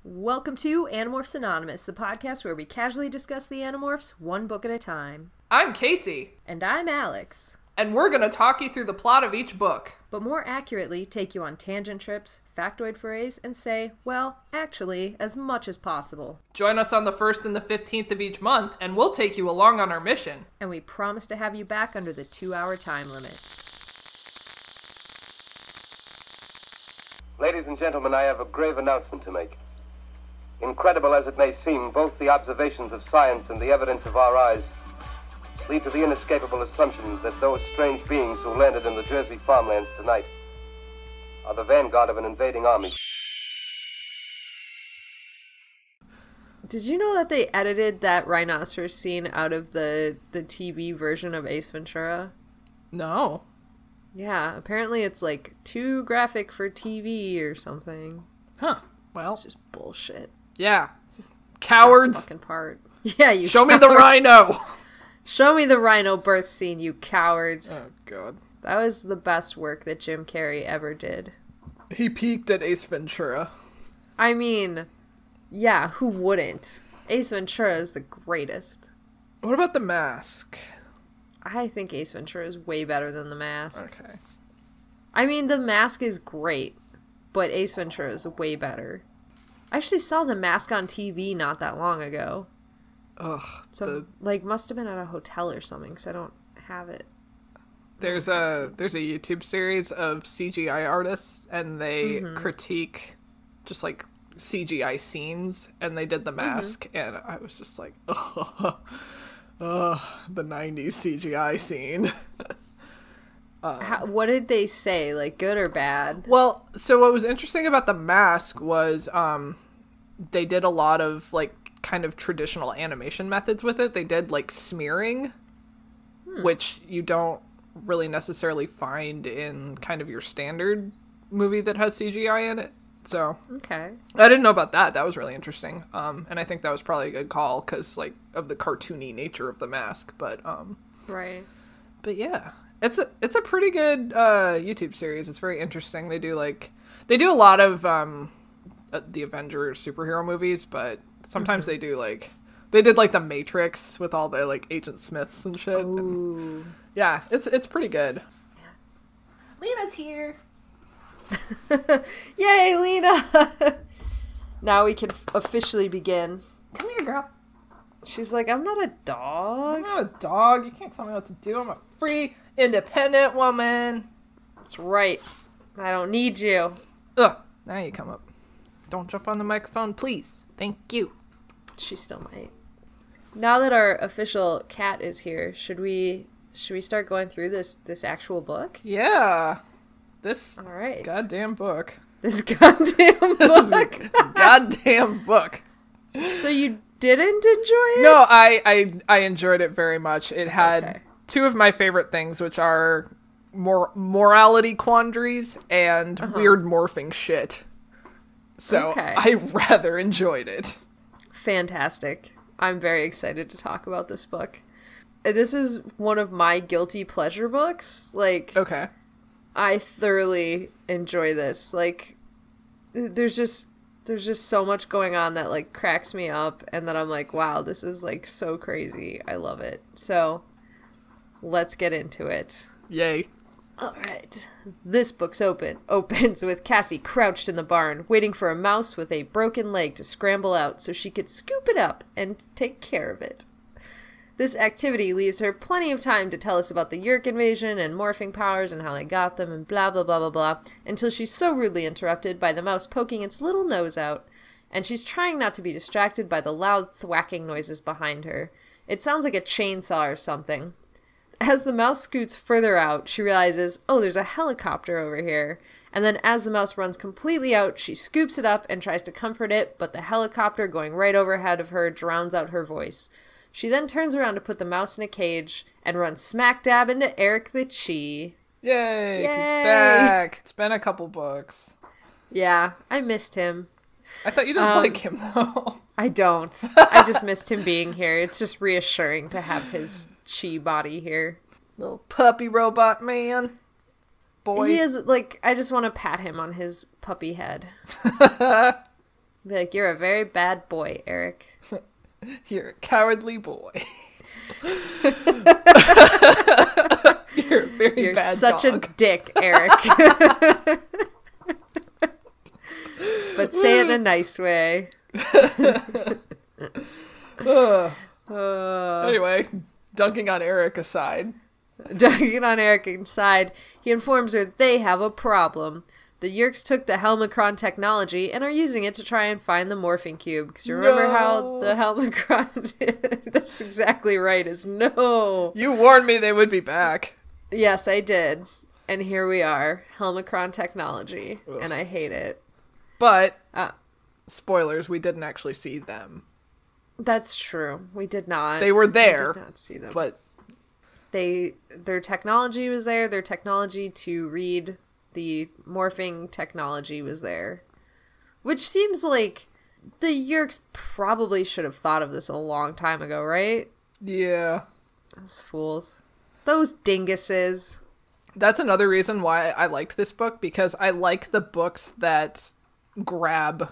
Welcome to Animorphs Anonymous, the podcast where we casually discuss the Animorphs one book at a time. I'm Kaycie. And I'm Alex. And we're going to talk you through the plot of each book. But more accurately, take you on tangent trips, factoid forays, and say, well, actually, as much as possible. Join us on the 1st and the 15th of each month, and we'll take you along on our mission. And we promise to have you back under the 2-hour time limit. Ladies and gentlemen, I have a grave announcement to make. Incredible as it may seem, both the observations of science and the evidence of our eyes lead to the inescapable assumption that those strange beings who landed in the Jersey farmlands tonight are the vanguard of an invading army. Did you know that they edited that rhinoceros scene out of the TV version of Ace Ventura? No. Yeah, apparently it's like too graphic for TV or something. Huh. Well. It's just bullshit. Yeah. Cowards. Best fucking part. Yeah, you Show me the rhino. Show me the rhino birth scene, you cowards. Oh, God. That was the best work that Jim Carrey ever did. He peaked at Ace Ventura. I mean, yeah, who wouldn't? Ace Ventura is the greatest. What about The Mask? I think Ace Ventura is way better than The Mask. Okay. I mean, The Mask is great, but Ace Ventura is way better. I actually saw The Mask on TV not that long ago. Ugh. So, must have been at a hotel or something, because I don't have it. There's a YouTube series of CGI artists, and they critique just, like, CGI scenes, and they did The Mask, and I was just like, the 90s CGI scene. What did they say? Like, good or bad? Well, so what was interesting about The Mask was they did a lot of, like, kind of traditional animation methods with it. They did, like, smearing, which you don't really necessarily find in kind of your standard movie that has CGI in it. So, okay. I didn't know about that. That was really interesting. And I think that was probably a good call because, like, of the cartoony nature of The Mask. But, right. But yeah. It's a pretty good YouTube series. It's very interesting. They do a lot of the Avengers superhero movies, but sometimes they do they did The Matrix with all the like Agent Smiths and shit. Ooh. And, yeah, it's pretty good. Yeah. Lena's here. Yay, Lena! Now we can officially begin. Come here, girl. She's like, I'm not a dog. I'm not a dog. You can't tell me what to do. I'm a free, independent woman. That's right. I don't need you. Ugh. Now you come up. Don't jump on the microphone, please. Thank you. She still might. Now that our official cat is here, should we start going through this actual book? Yeah. This all right. Goddamn book. This goddamn book. Goddamn book. So you didn't enjoy it? No, I enjoyed it very much. It had two of my favorite things, which are morality quandaries and weird morphing shit. So I rather enjoyed it. Fantastic. I'm very excited to talk about this book. This is one of my guilty pleasure books. Okay. I thoroughly enjoy this. There's just so much going on that cracks me up, and then I'm like, wow, this is so crazy. I love it. So let's get into it. Yay. All right. This book's opens with Cassie crouched in the barn, waiting for a mouse with a broken leg to scramble out so she could scoop it up and take care of it. This activity leaves her plenty of time to tell us about the Yeerk invasion and morphing powers and how they got them and blah blah blah blah blah, until she's so rudely interrupted by the mouse poking its little nose out, and she's trying not to be distracted by the loud thwacking noises behind her. It sounds like a chainsaw or something. As the mouse scoots further out, she realizes, oh, there's a helicopter over here. And then as the mouse runs completely out, she scoops it up and tries to comfort it, but the helicopter going right overhead of her drowns out her voice. She then turns around to put the mouse in a cage and runs smack dab into Eric the Chi. Yay! He's back! It's been a couple books. Yeah, I missed him. I thought you didn't like him, though. I don't. I just missed him being here. It's just reassuring to have his Chi body here. Little puppy robot man. Boy. He is, I just want to pat him on his puppy head. Be like, you're a very bad boy, Eric. You're a cowardly boy. You're a very bad such dog. a dick, Eric. But say it in a nice way. Anyway, dunking on Eric aside. Dunking on Eric inside, he informs her they have a problem. The Yeerks took the Helmicron technology and are using it to try and find the morphing cube. Because you remember how the Helmicron... That's exactly right, is no. You warned me they would be back. Yes, I did. And here we are. Helmicron technology. Ugh. And I hate it. But, spoilers, we didn't actually see them. That's true. We did not. They were there. We did not see them. But... Their technology was there. Their technology to read... The morphing technology was there. Which seems like the Yeerks probably should have thought of this a long time ago, right? Yeah. Those fools. Those dinguses. That's another reason why I liked this book, because I like the books that grab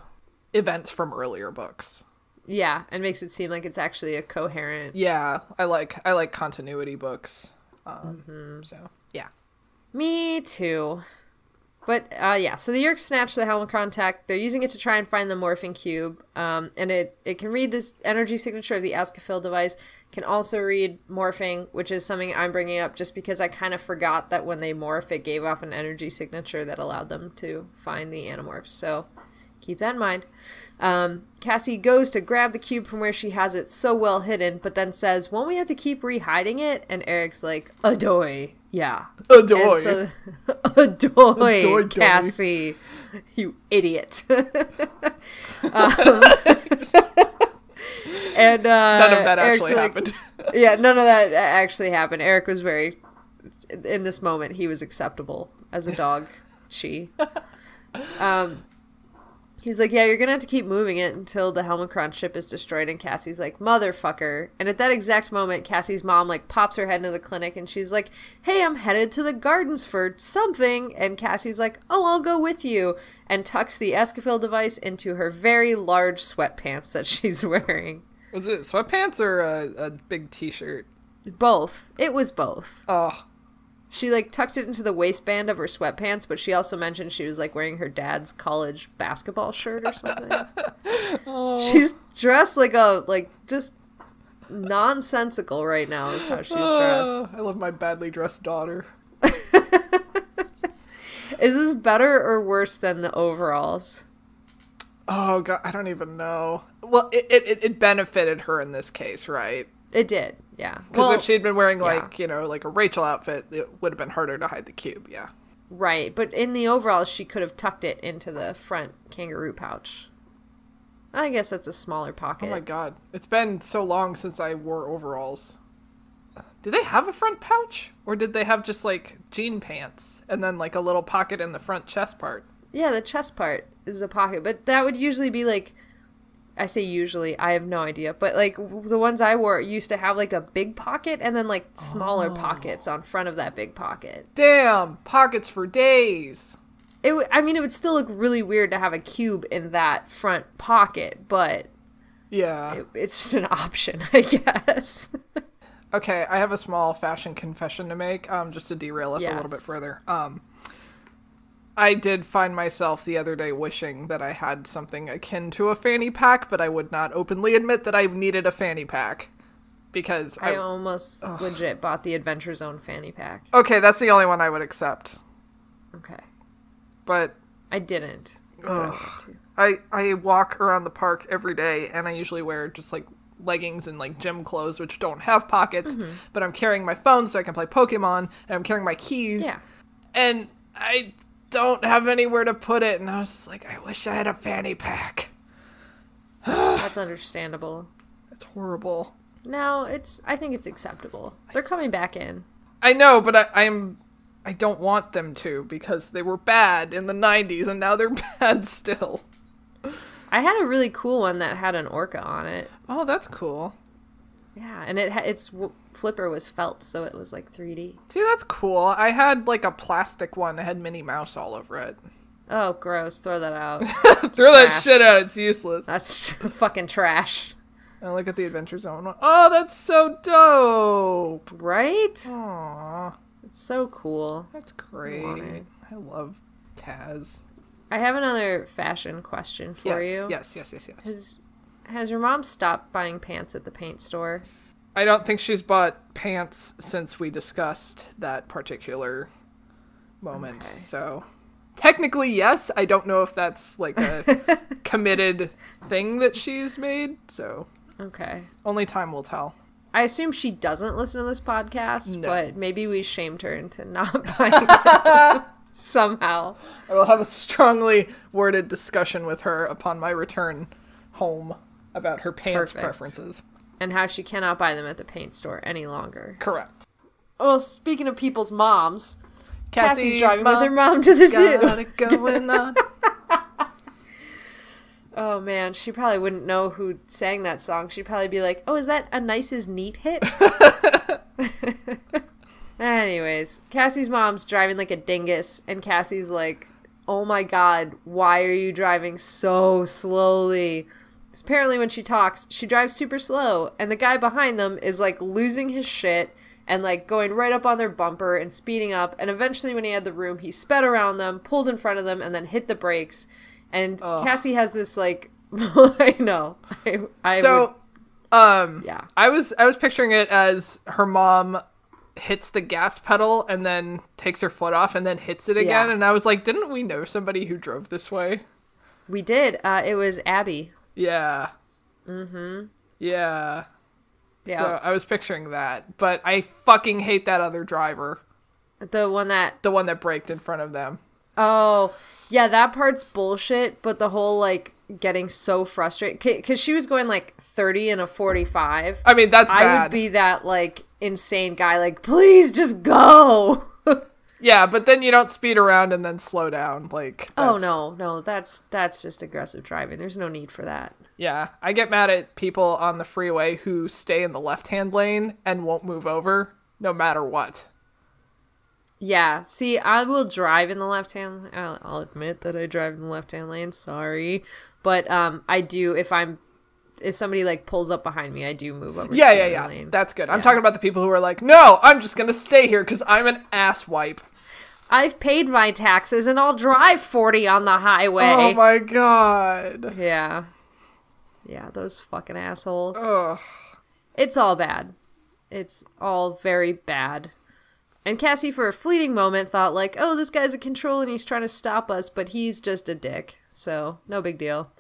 events from earlier books. Yeah, and makes it seem like it's actually a coherent... Yeah, I like continuity books. So, yeah. Me too. But, yeah, so the Yeerks snatch the Helmicron tech. They're using it to try and find the morphing cube. And it can read this energy signature of the Escafil device. Can also read morphing, which is something I'm bringing up just because I kind of forgot that when they morph, it gave off an energy signature that allowed them to find the Animorphs. So, keep that in mind. Cassie goes to grab the cube from where she has it so well hidden, but then says, won't we have to keep re-hiding it? And Eric's like, adoy. Yeah. Adoy. So, adoy, Cassie. You idiot. And none of that actually happened. Yeah, none of that actually happened. Eric was in this moment, he was acceptable as a dog. He's like, yeah, you're gonna have to keep moving it until the Helmicron ship is destroyed. And Cassie's like, motherfucker. And at that exact moment, Cassie's mom, like, pops her head into the clinic and she's like, hey, I'm headed to the gardens for something. And Cassie's like, oh, I'll go with you. And tucks the Escafil device into her very large sweatpants that she's wearing. Was it sweatpants or a big t-shirt? Both. It was both. Oh. She, like, tucked it into the waistband of her sweatpants, but she also mentioned she was, like, wearing her dad's college basketball shirt or something. Oh. She's dressed like just nonsensical right now is how she's dressed. I love my badly dressed daughter. Is this better or worse than the overalls? Oh, God, I don't even know. Well, it benefited her in this case, right? It did, yeah. Because if she'd been wearing, like, like a Rachel outfit, it would have been harder to hide the cube, yeah. Right, but in the overalls, she could have tucked it into the front kangaroo pouch. I guess that's a smaller pocket. Oh my God. It's been so long since I wore overalls. Do they have a front pouch? Or did they have just, like, jean pants? And then, like, a little pocket in the front chest part? Yeah, the chest part is a pocket. But that would usually be, like... I say usually, I have no idea. But, like, the ones I wore used to have, like, a big pocket and then, like, smaller pockets on front of that big pocket. Damn! Pockets for days! It would still look really weird to have a cube in that front pocket, but... Yeah. It's just an option, I guess. Okay, I have a small fashion confession to make, just to derail us a little bit further. I did find myself the other day wishing that I had something akin to a fanny pack, but I would not openly admit that I needed a fanny pack. Because I almost legit bought the Adventure Zone fanny pack. Okay, that's the only one I would accept. Okay. But... I didn't. I walk around the park every day, and I usually wear just, like, leggings and, like, gym clothes, which don't have pockets. Mm-hmm. But I'm carrying my phone so I can play Pokemon, and I'm carrying my keys. Yeah. And I... don't have anywhere to put it, and I was like, I wish I had a fanny pack. That's understandable. It's horrible. No, I think it's acceptable. They're coming back in. I know, but I don't want them to, because they were bad in the 90s, and now they're bad still. I had a really cool one that had an orca on it. Oh, that's cool. Yeah, and its flipper was felt, so it was like 3D. See, that's cool. I had like a plastic one that had Minnie Mouse all over it. Oh, gross. Throw that out. Throw that shit out. It's useless. That's fucking trash. And look at the Adventure Zone one. Oh, that's so dope. Right? Aww. It's so cool. That's great. I love Taz. I have another fashion question for you. Yes. Has your mom stopped buying pants at the paint store? I don't think she's bought pants since we discussed that particular moment. Okay. So technically, yes. I don't know if that's like a committed thing that she's made. So okay. Only time will tell. I assume she doesn't listen to this podcast, but maybe we shamed her into not buying it somehow. I will have a strongly worded discussion with her upon my return home about her pants preferences. And how she cannot buy them at the paint store any longer. Correct. Well, speaking of people's moms, Cassie's driving with her mom to the zoo. Got it going on. Oh, man, she probably wouldn't know who sang that song. She'd probably be like, oh, is that a Nice as Neat hit? Anyways, Cassie's mom's driving like a dingus, and Cassie's like, oh my god, why are you driving so slowly? Because apparently when she talks, she drives super slow, and the guy behind them is like losing his shit and like going right up on their bumper and speeding up, and eventually when he had the room, he sped around them, pulled in front of them, and then hit the brakes. And Cassie has this like I know. Yeah. I was picturing it as her mom hits the gas pedal and then takes her foot off and then hits it again, and I was like, didn't we know somebody who drove this way? We did. It was Abby. Yeah. Mm-hmm. Yeah. So I was picturing that, but I fucking hate that other driver. The one that braked in front of them. Oh, yeah, that part's bullshit, but the whole, like, getting so frustrated, because she was going, like, 30 and a 45. I mean, that's bad. I would be that, like, insane guy, like, please, just go! Yeah, but then you don't speed around and then slow down, like... Oh, no, that's just aggressive driving. There's no need for that. Yeah, I get mad at people on the freeway who stay in the left-hand lane and won't move over, no matter what. Yeah, see, I will drive in the left-hand... I'll admit that I drive in the left-hand lane, sorry. But I do, if somebody, like, pulls up behind me, I do move over to the lane. That's good. I'm talking about the people who are like, no, I'm just gonna stay here because I'm an asswipe. I've paid my taxes and I'll drive 40 on the highway. Oh my god. Yeah. Yeah, those fucking assholes. Ugh. It's all bad. It's all very bad. And Cassie, for a fleeting moment, thought like, oh, this guy's a control and he's trying to stop us, but he's just a dick. So, no big deal.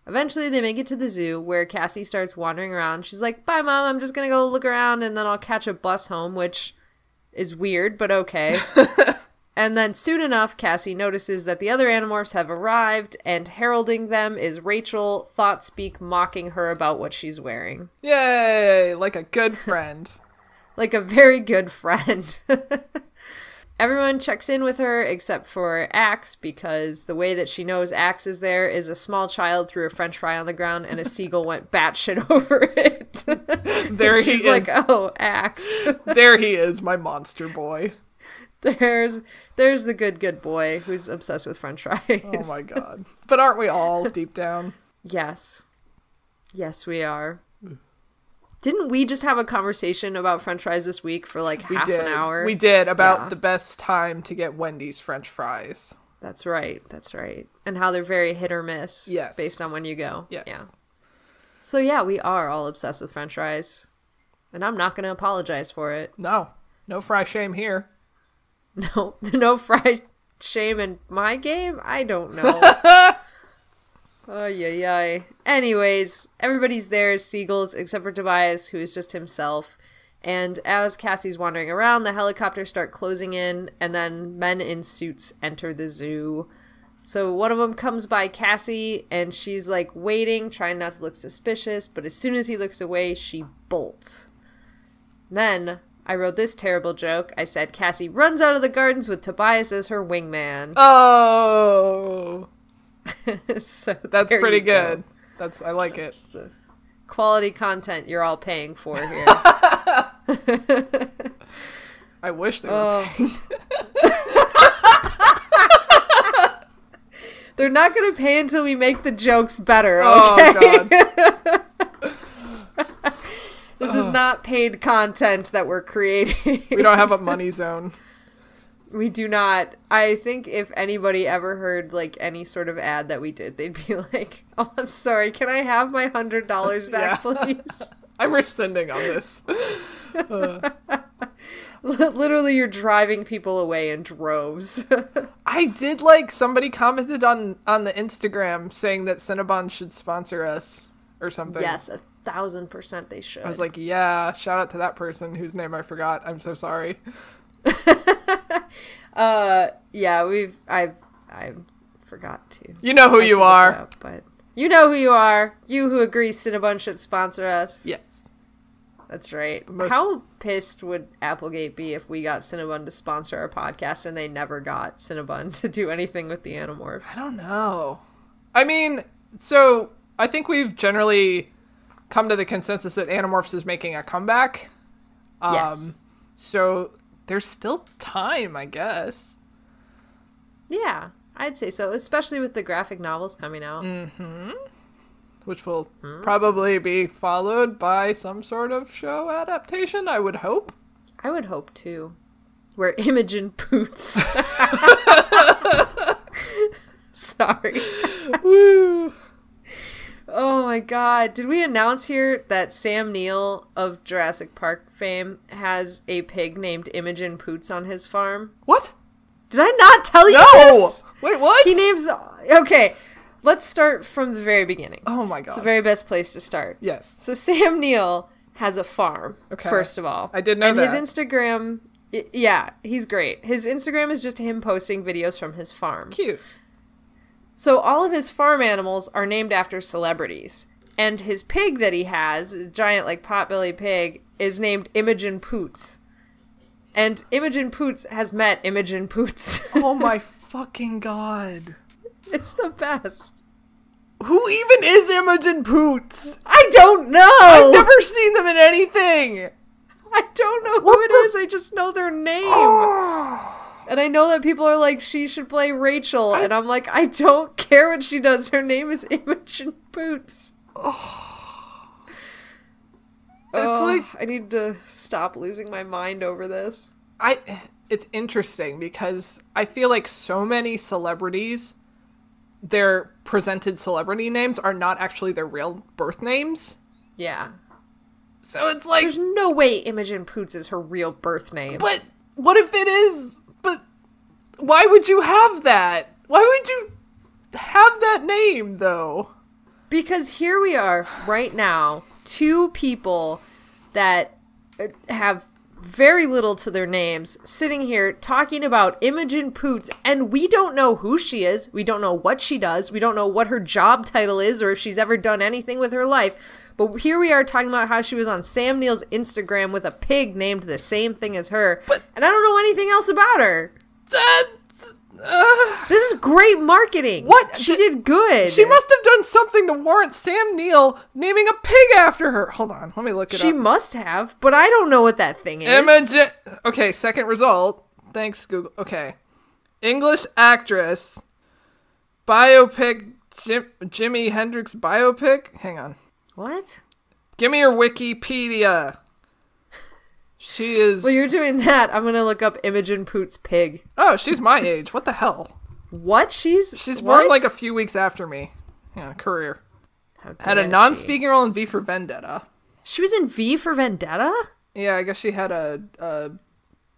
Eventually, they make it to the zoo, where Cassie starts wandering around. She's like, bye, Mom, I'm just gonna go look around, and then I'll catch a bus home, which is weird, but okay. And then, soon enough, Cassie notices that the other Animorphs have arrived, and heralding them is Rachel, Thoughtspeak, mocking her about what she's wearing. Yay! Like a good friend. Like a very good friend. Everyone checks in with her except for Axe, because the way that she knows Axe is there is a small child threw a french fry on the ground and a seagull went batshit over it. There he She's is. like, oh, Axe. There he is, my monster boy. There's the good boy who's obsessed with french fries. Oh my god. But aren't we all deep down? Yes. Yes, we are. Didn't we just have a conversation about french fries this week for like half an hour? We did, about the best time to get Wendy's french fries. That's right. And how they're very hit or miss. Yes. Based on when you go. Yes. Yeah. So yeah, we are all obsessed with french fries. And I'm not going to apologize for it. No fry shame here. No fry shame in my game? I don't know. Oh, yeah. Anyways, everybody's there as seagulls except for Tobias, who is just himself. And as Cassie's wandering around, the helicopters start closing in, and then men in suits enter the zoo. So one of them comes by Cassie, and she's like waiting, trying not to look suspicious, but as soon as he looks away, she bolts. Then I wrote this terrible joke. I said Cassie runs out of the gardens with Tobias as her wingman. Oh! So that's pretty good. I like it. The quality content you're all paying for here. I wish they were paying. They're not going to pay until we make the jokes better, okay? Oh, God. This is not paid content that we're creating. We don't have a money zone. We do not. I think if anybody ever heard, like, any sort of ad that we did, they'd be like, oh, I'm sorry, can I have my $100 back, please? I'm rescinding on this. Literally, you're driving people away in droves. I did, like, somebody commented on the Instagram saying that Cinnabon should sponsor us or something. Yes, 1,000% they should. I was like, yeah, shout out to that person whose name I forgot. I'm so sorry. Yeah, I forgot to. You know who you are. Up, but you know who you are. You who agrees Cinnabon should sponsor us. Yes. That's right. How pissed would Applegate be if we got Cinnabon to sponsor our podcast and they never got Cinnabon to do anything with the Animorphs? I don't know. I mean, so I think we've generally come to the consensus that Animorphs is making a comeback. Yes. So there's still time, I guess. Yeah, I'd say so, especially with the graphic novels coming out. Mm-hmm. Which will probably be followed by some sort of show adaptation, I would hope. I would hope, too. Where Imogen Poots. Sorry. Woo! Oh my god. Did we announce here that Sam Neill of Jurassic Park fame has a pig named Imogen Poots on his farm? What? Did I not tell you this? Wait, what? He names... Okay, let's start from the very beginning. Oh my god. It's the very best place to start. Yes. So Sam Neill has a farm, okay. First of all. I did know that. And his Instagram... Yeah, he's great. His Instagram is just him posting videos from his farm. Cute. So all of his farm animals are named after celebrities. And his pig that he has, a giant, like, potbelly pig, is named Imogen Poots. And Imogen Poots has met Imogen Poots. Oh my fucking god. It's the best. Who even is Imogen Poots? I don't know! I've never seen them in anything! I don't know who it is, I just know their name. Oh. And I know that people are like, she should play Rachel, and I'm like, I don't care what she does, her name is Imogen Poots. It's like, I need to stop losing my mind over this. It's interesting because I feel like so many celebrities, their presented celebrity names are not actually their real birth names. Yeah. So it's like... There's no way Imogen Poots is her real birth name. But what if it is? But why would you have that? Why would you have that name, though? Because here we are, right now, two people that have very little to their names, sitting here talking about Imogen Poots, and we don't know who she is, we don't know what she does, we don't know what her job title is, or if she's ever done anything with her life, but here we are talking about how she was on Sam Neill's Instagram with a pig named the same thing as her, and I don't know anything else about her. This is great marketing. What? She did good. She must have done something to warrant Sam Neill naming a pig after her. Hold on, let me look it up. She must have, but I don't know what that thing is. Imogen. Okay, second result. Thanks, Google. Okay. English actress. Biopic. Jimi Hendrix biopic? Hang on. What? Give me your Wikipedia. She is... Well, you're doing that. I'm going to look up Imogen Poots' pig. Oh, she's my age. What the hell? What? She's born like a few weeks after me. Hang on, career. Had a non-speaking role in V for Vendetta. She was in V for Vendetta? Yeah, I guess she had a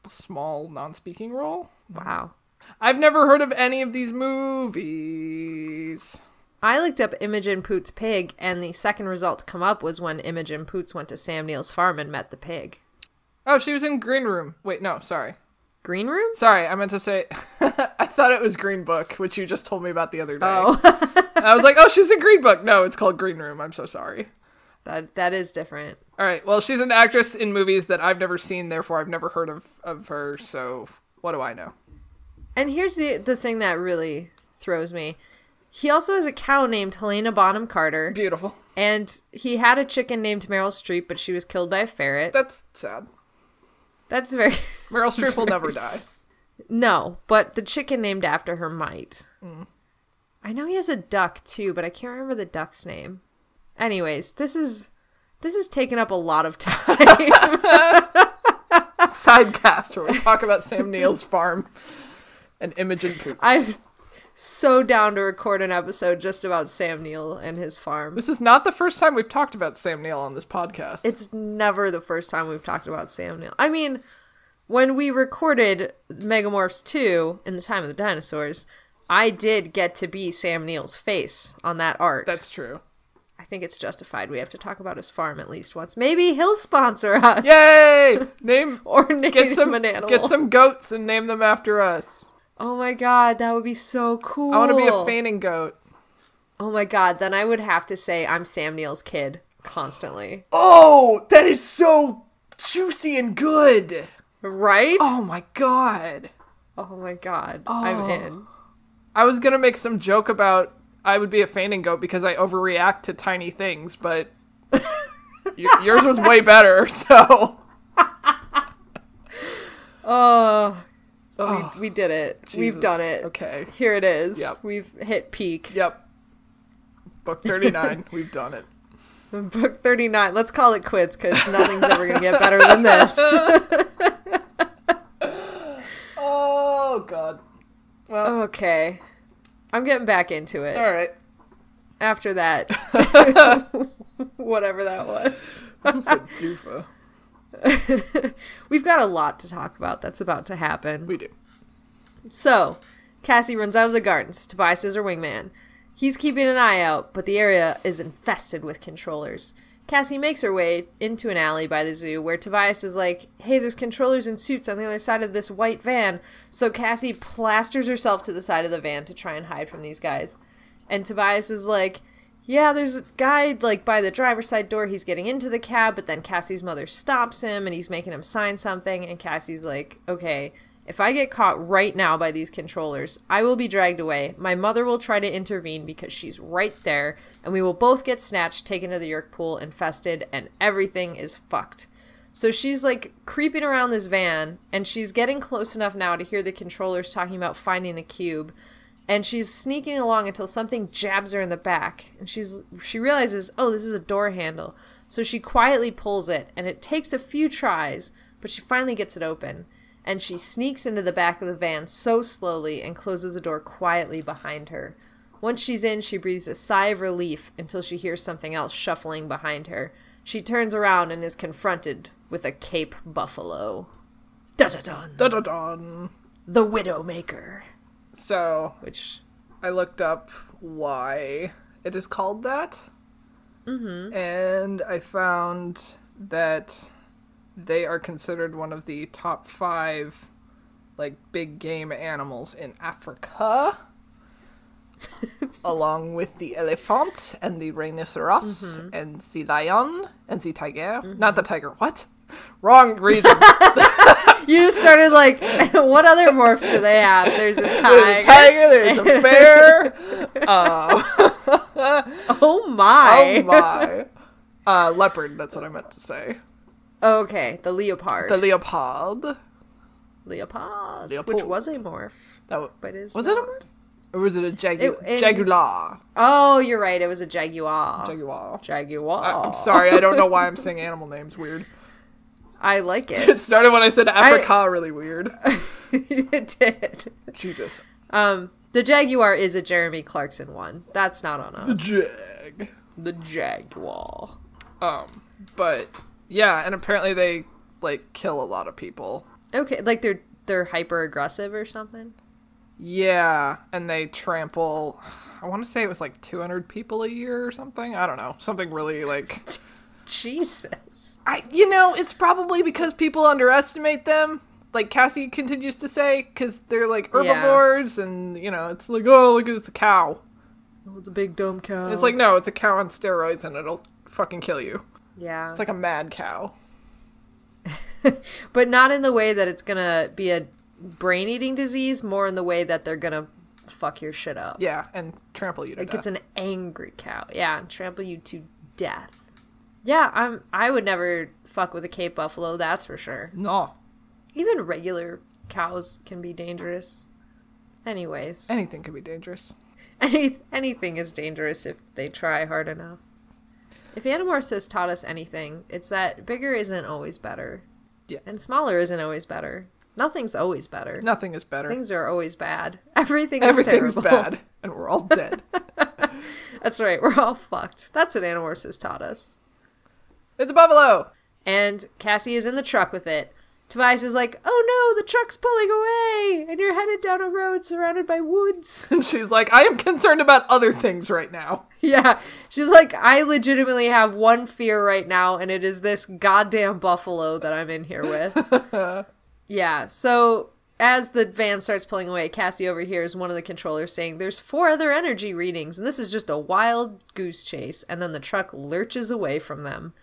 small non-speaking role. Wow. I've never heard of any of these movies. I looked up Imogen Poots' pig, and the second result to come up was when Imogen Poots went to Sam Neill's farm and met the pig. Oh, she was in Green Room. Wait, no, sorry. Green Room? Sorry, I meant to say... I thought it was Green Book, which you just told me about the other day. Oh. I was like, oh, she's in Green Book. No, it's called Green Room. I'm so sorry. That is different. All right, well, she's an actress in movies that I've never seen, therefore I've never heard of her, so what do I know? And here's the thing that really throws me. He also has a cow named Helena Bonham Carter. Beautiful. And he had a chicken named Meryl Streep, but she was killed by a ferret. That's sad. That's very... Meryl Streep will never die. No, but the chicken named after her might. I know he has a duck too, but I can't remember the duck's name. Anyways, this is taking up a lot of time. Sidecast where we talk about Sam Neill's farm and Imogen Poops. I'm so down to record an episode just about Sam Neill and his farm. This is not the first time we've talked about Sam Neill on this podcast. It's never the first time we've talked about Sam Neill. I mean, when we recorded Megamorphs 2 in the Time of the Dinosaurs, I did get to be Sam Neill's face on that art. That's true. I think it's justified. We have to talk about his farm at least once. Maybe he'll sponsor us. Yay! Name him an animal. Get some goats and name them after us. Oh my god, that would be so cool. I want to be a fainting goat. Oh my god, then I would have to say I'm Sam Neill's kid constantly. Oh, that is so juicy and good. Right? Oh my god. Oh my god. Oh. I'm in. I was gonna make some joke about I would be a fainting goat because I overreact to tiny things, but yours was way better, so. We did it. Jesus. We've done it. Okay. Here it is. Yep. We've hit peak. Yep. Book 39. We've done it. Book 39. Let's call it quits because nothing's ever going to get better than this. Oh, God. Well. Okay. I'm getting back into it. All right. After that. Whatever that was. Doofa. We've got a lot to talk about that's about to happen. We do. So, Cassie runs out of the gardens. Tobias is her wingman. He's keeping an eye out, but the area is infested with controllers. Cassie makes her way into an alley by the zoo where Tobias is like, hey, there's controllers in suits on the other side of this white van. So Cassie plasters herself to the side of the van to try and hide from these guys. And Tobias is like, yeah, there's a guy, like, by the driver's side door. He's getting into the cab, but then Cassie's mother stops him, and he's making him sign something, and Cassie's like, okay, if I get caught right now by these controllers, I will be dragged away. My mother will try to intervene because she's right there, and we will both get snatched, taken to the Yerk pool, infested, and everything is fucked. So she's, like, creeping around this van, and she's getting close enough now to hear the controllers talking about finding the cube. And she's sneaking along until something jabs her in the back. And she realizes, oh, this is a door handle. So she quietly pulls it, and it takes a few tries, but she finally gets it open. And she sneaks into the back of the van so slowly and closes the door quietly behind her. Once she's in, she breathes a sigh of relief until she hears something else shuffling behind her. She turns around and is confronted with a Cape Buffalo. Da-da-dun! Da-da-dun! The Widowmaker. So, Which I looked up why it is called that. Mm-hmm. And I found that they are considered one of the top 5, like, big game animals in Africa. Along with the elephant and the rhinoceros and the lion and the tiger. Not the tiger. What? Wrong region. you just started like, what other morphs do they have? There's a tiger. There's a bear. Oh my. Oh my. Leopard, that's what I meant to say. Okay, the leopard. The leopard. Leopard. Leopold. Which was a morph. But was it a morph? Or was it a jaguar? Oh, you're right. It was a jaguar. Jaguar. I'm sorry. I don't know why I'm saying animal names weird. I like it. It started when I said Africa really weird. It did. Jesus. The jaguar is a Jeremy Clarkson one. That's not on us. The jaguar. But yeah, and apparently they like kill a lot of people. Okay, like they're hyper aggressive or something. Yeah, and they trample, I want to say it was like 200 people a year or something. I don't know. Something really like... Jesus. It's probably because people underestimate them. Like Cassie continues to say, because they're like herbivores and, it's like, oh, look, it's a cow. Oh, it's a big dumb cow. It's like, no, it's a cow on steroids and it'll fucking kill you. Yeah. It's like a mad cow. But not in the way that it's gonna be a brain-eating disease, more in the way that they're gonna fuck your shit up. Yeah, and trample you to death. Like it's an angry cow. Yeah, and trample you to death. Yeah, I would never fuck with a Cape Buffalo, that's for sure. No. Even regular cows can be dangerous. Anyways. Anything can be dangerous. Anything is dangerous if they try hard enough. If Animorphs has taught us anything, it's that bigger isn't always better. Yeah. And smaller isn't always better. Nothing's always better. Nothing is better. Things are always bad. Everything's terrible. bad. And we're all dead. That's right. We're all fucked. That's what Animorphs has taught us. It's a buffalo! And Cassie is in the truck with it. Tobias is like, oh no, the truck's pulling away, and you're headed down a road surrounded by woods. And she's like, I am concerned about other things right now. Yeah, she's like, I legitimately have one fear right now, and it is this goddamn buffalo that I'm in here with. Yeah, so as the van starts pulling away, Cassie overhears one of the controllers saying, there's 4 other energy readings, and this is just a wild goose chase, and then the truck lurches away from them.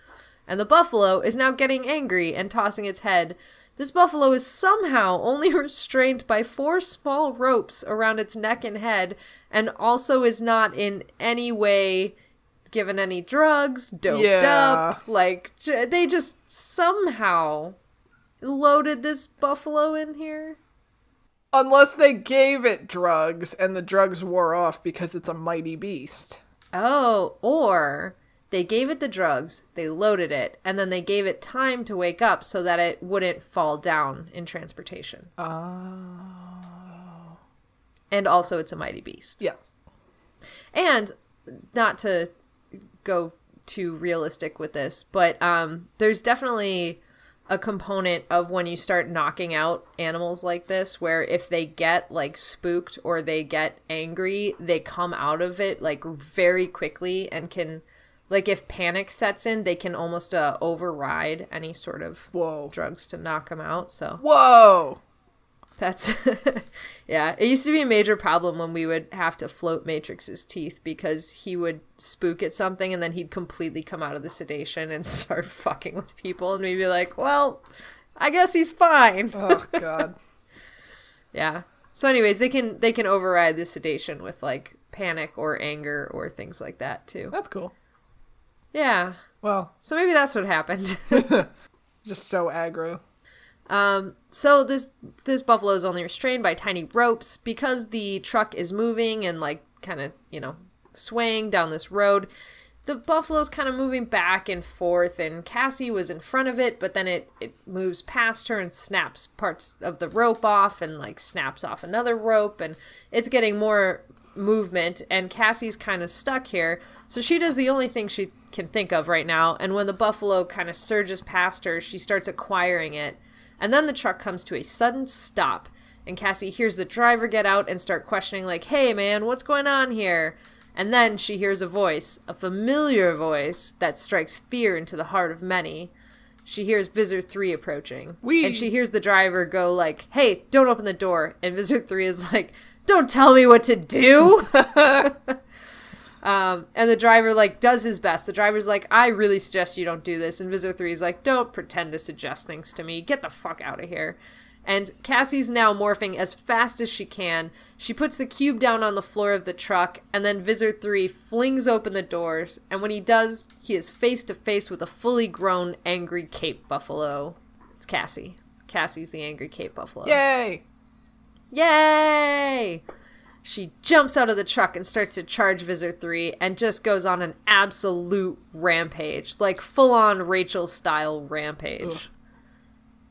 And the buffalo is now getting angry and tossing its head. This buffalo is somehow only restrained by 4 small ropes around its neck and head, and also is not in any way given any drugs, doped up. Like, they just somehow loaded this buffalo in here. Unless they gave it drugs, and the drugs wore off because it's a mighty beast. Oh, or they gave it the drugs, they loaded it, and then they gave it time to wake up so that it wouldn't fall down in transportation. Oh. And also it's a mighty beast. Yes. And, not to go too realistic with this, but there's definitely a component of when you start knocking out animals like this, where if they get, like, spooked or they get angry, they come out of it, like, very quickly and can... Like, if panic sets in, they can almost override any sort of drugs to knock them out, so... Whoa! That's... Yeah, it used to be a major problem when we would have to float Matrix's teeth, because he would spook at something and then he'd completely come out of the sedation and start fucking with people, and we'd be like, well, I guess he's fine. Oh, God. Yeah. So anyways, they can override the sedation with, like, panic or anger or things like that, too. That's cool. Yeah. Well. So maybe that's what happened. Just so aggro. So this buffalo is only restrained by tiny ropes because the truck is moving and, like, kind of, swaying down this road. The buffalo's kind of moving back and forth, and Cassie was in front of it, but then it moves past her and snaps parts of the rope off and, like, snaps off another rope, and it's getting more movement, and Cassie's kind of stuck here, so she does the only thing she can think of right now, and when the buffalo kind of surges past her, she starts acquiring it, and then the truck comes to a sudden stop, and Cassie hears the driver get out and start questioning, like, hey man, what's going on here? And then she hears a voice, a familiar voice that strikes fear into the heart of many. She hears Visor 3 approaching, and she hears the driver go like, hey, don't open the door, and Visor 3 is like, don't tell me what to do. And the driver, like, does his best. The driver's like, I really suggest you don't do this. And Visor 3 is like, don't pretend to suggest things to me. Get the fuck out of here. And Cassie's now morphing as fast as she can. She puts the cube down on the floor of the truck, and then Visor 3 flings open the doors. And when he does, he is face to face with a fully grown, angry Cape Buffalo. It's Cassie. Cassie's the angry Cape Buffalo. Yay! Yay! She jumps out of the truck and starts to charge Visor 3 and just goes on an absolute rampage. Like, full-on Rachel-style rampage. Ugh.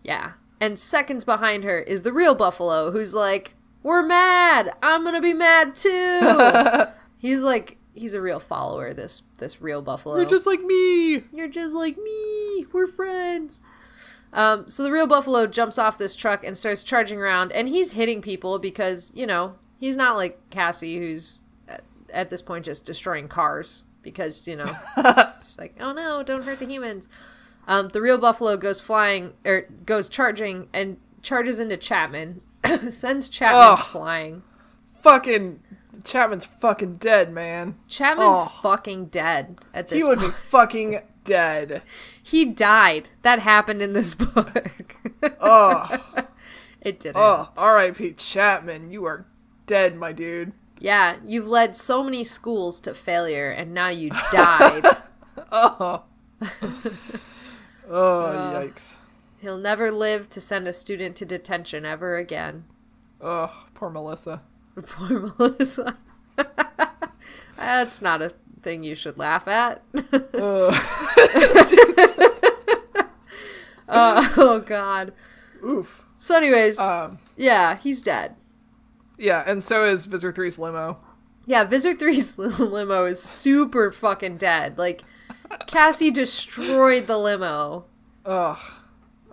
Yeah. And seconds behind her is the real Buffalo, who's like, we're mad! I'm gonna be mad too! He's a real follower, this real Buffalo. You're just like me! You're just like me! We're friends! So the real Buffalo jumps off this truck and starts charging around, and he's hitting people because, he's not like Cassie, who's at this point just destroying cars because, she's like, oh no, don't hurt the humans. The real Buffalo goes charging and charges into Chapman, sends Chapman flying. Fucking Chapman's fucking dead, man. Chapman's fucking dead at this point. He would be fucking dead. He died. That happened in this book. It didn't. R.I.P. Chapman, you are dead, my dude. Yeah, you've led so many schools to failure, and now you died. Yikes. He'll never live to send a student to detention ever again. Oh, poor Melissa. Poor Melissa. That's not a thing you should laugh at. Oh, God. Oof. So anyways, yeah, he's dead. Yeah, and so is Visor 3's limo. Yeah, Visor 3's limo is super fucking dead. Like, Cassie destroyed the limo. Ugh.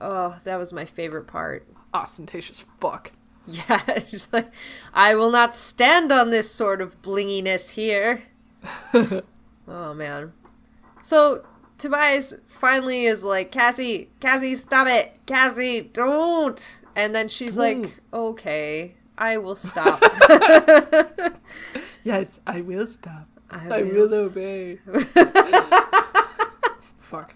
Oh, that was my favorite part. Ostentatious fuck. Yeah, she's like, I will not stand on this sort of blinginess here. Oh, man. So, Tobias finally is like, Cassie, stop it. Cassie, don't. And then she's like, okay, I will stop. Yes, I will stop. I will obey. Fuck.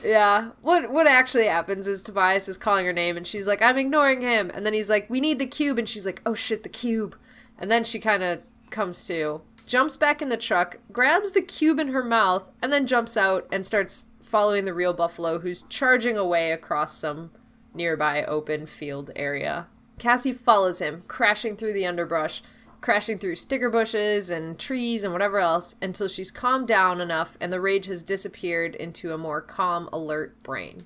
Yeah. What actually happens is Tobias is calling her name and she's like, I'm ignoring him. And then he's like, we need the cube. And she's like, oh shit, the cube. And then she kind of comes to, jumps back in the truck, grabs the cube in her mouth, and then jumps out and starts following the real buffalo, who's charging away across some nearby open field area. Cassie follows him, crashing through the underbrush, crashing through sticker bushes and trees and whatever else, until she's calmed down enough and the rage has disappeared into a more calm, alert brain.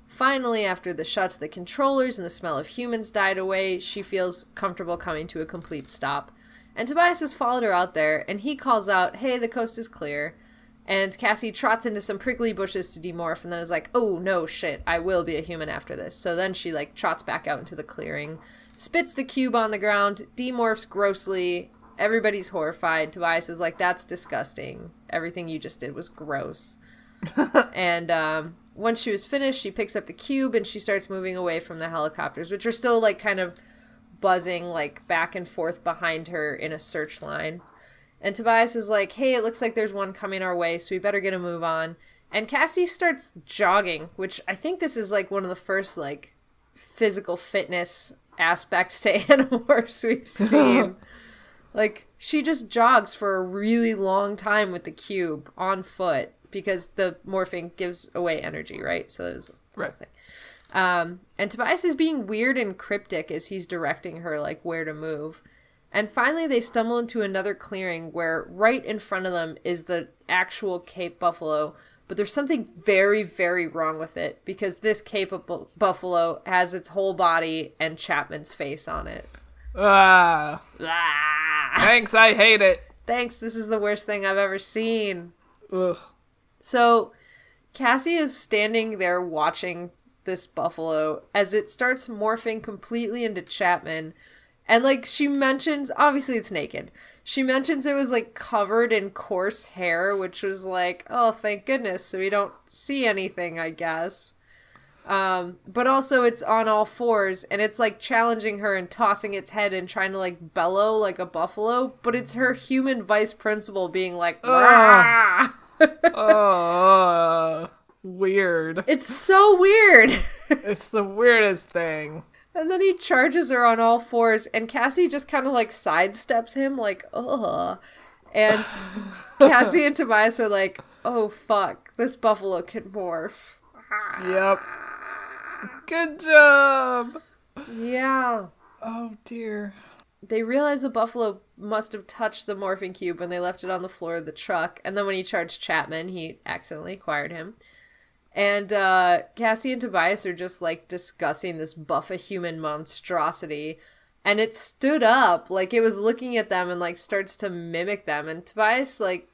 Finally, after the shots of the controllers and the smell of humans died away, she feels comfortable coming to a complete stop. And Tobias has followed her out there, and he calls out, hey, the coast is clear. And Cassie trots into some prickly bushes to demorph, and then is like, oh, no, shit, I will be a human after this. So then she, like, trots back out into the clearing, spits the cube on the ground, demorphs grossly. Everybody's horrified. Tobias is like, that's disgusting. Everything you just did was gross. And once she was finished, she picks up the cube, and she starts moving away from the helicopters, which are still, like, kind of buzzing, like, back and forth behind her in a search line. And Tobias is like, hey, it looks like there's one coming our way, so we better get a move on. And Cassie starts jogging, which I think this is, like, one of the first, like, physical fitness aspects to Animorphs we've seen. Like, she just jogs for a really long time with the cube on foot, because the morphing gives away energy, right? So it was right. Thing. And Tobias is being weird and cryptic as he's directing her, like, where to move. And finally they stumble into another clearing where right in front of them is the actual Cape Buffalo, but there's something very, very wrong with it, because this Cape Buffalo has its whole body and Chapman's face on it. Ah. Thanks, I hate it. Thanks, this is the worst thing I've ever seen. Ugh. So Cassie is standing there watching this buffalo as it starts morphing completely into Chapman. And, like, she mentions, obviously it's naked. She mentions it was, like, covered in coarse hair, which was like, oh, thank goodness, so we don't see anything, I guess. But also it's on all fours, and it's, like, challenging her and tossing its head and trying to, like, bellow like a buffalo. But it's her human vice principal being like, weird. It's so weird. It's the weirdest thing. And then he charges her on all fours, and Cassie just kind of, like, sidesteps him, like, ugh. And Cassie and Tobias are like, oh, fuck, this buffalo can morph. Yep. Good job. Yeah. Oh, dear. They realize the buffalo must have touched the morphing cube when they left it on the floor of the truck, and then when he charged Chapman, he accidentally acquired him. And Cassie and Tobias are just, like, discussing this buffa-human monstrosity. And it stood up, like, it was looking at them and, like, starts to mimic them. And Tobias, like,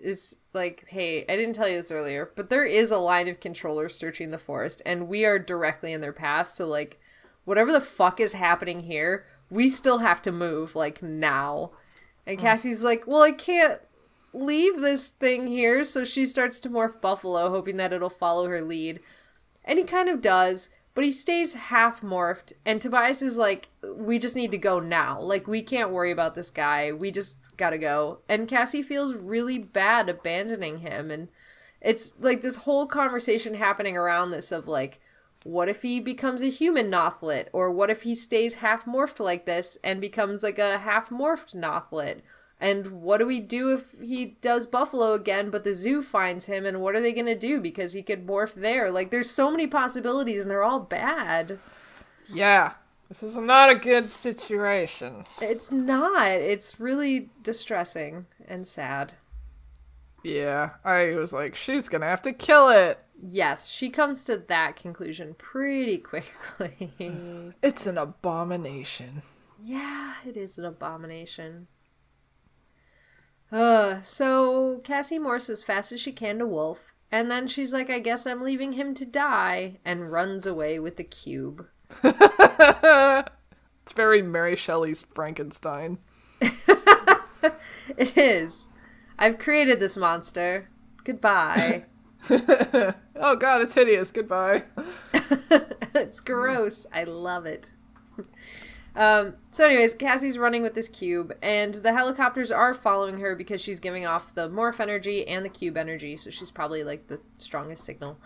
is like, hey, I didn't tell you this earlier, but there is a line of controllers searching the forest, and we are directly in their path. So, like, whatever the fuck is happening here, we still have to move, like, now. And Cassie's like, well, I can't leave this thing here, so she starts to morph Buffalo, hoping that it'll follow her lead. And he kind of does, but he stays half morphed, and Tobias is like, we just need to go now. Like, we can't worry about this guy. We just gotta go. And Cassie feels really bad abandoning him, and it's like this whole conversation happening around this of like, what if he becomes a human Nothlit? Or what if he stays half morphed like this and becomes like a half morphed Nothlit? And what do we do if he does Buffalo again, but the zoo finds him? And what are they going to do? Because he could morph there. Like, there's so many possibilities, and they're all bad. Yeah. This is not a good situation. It's not. It's really distressing and sad. Yeah, I was like, she's gonna have to kill it. Yes, she comes to that conclusion pretty quickly. It's an abomination. Yeah, it is an abomination. So Cassie morphs as fast as she can to Wolf, and then she's like, I guess I'm leaving him to die, and runs away with the cube. It's very Mary Shelley's Frankenstein. It is. I've created this monster. Goodbye. Oh god, it's hideous. Goodbye. It's gross. I love it. So anyways, Cassie's running with this cube, and the helicopters are following her because she's giving off the morph energy and the cube energy, so she's probably, like, the strongest signal.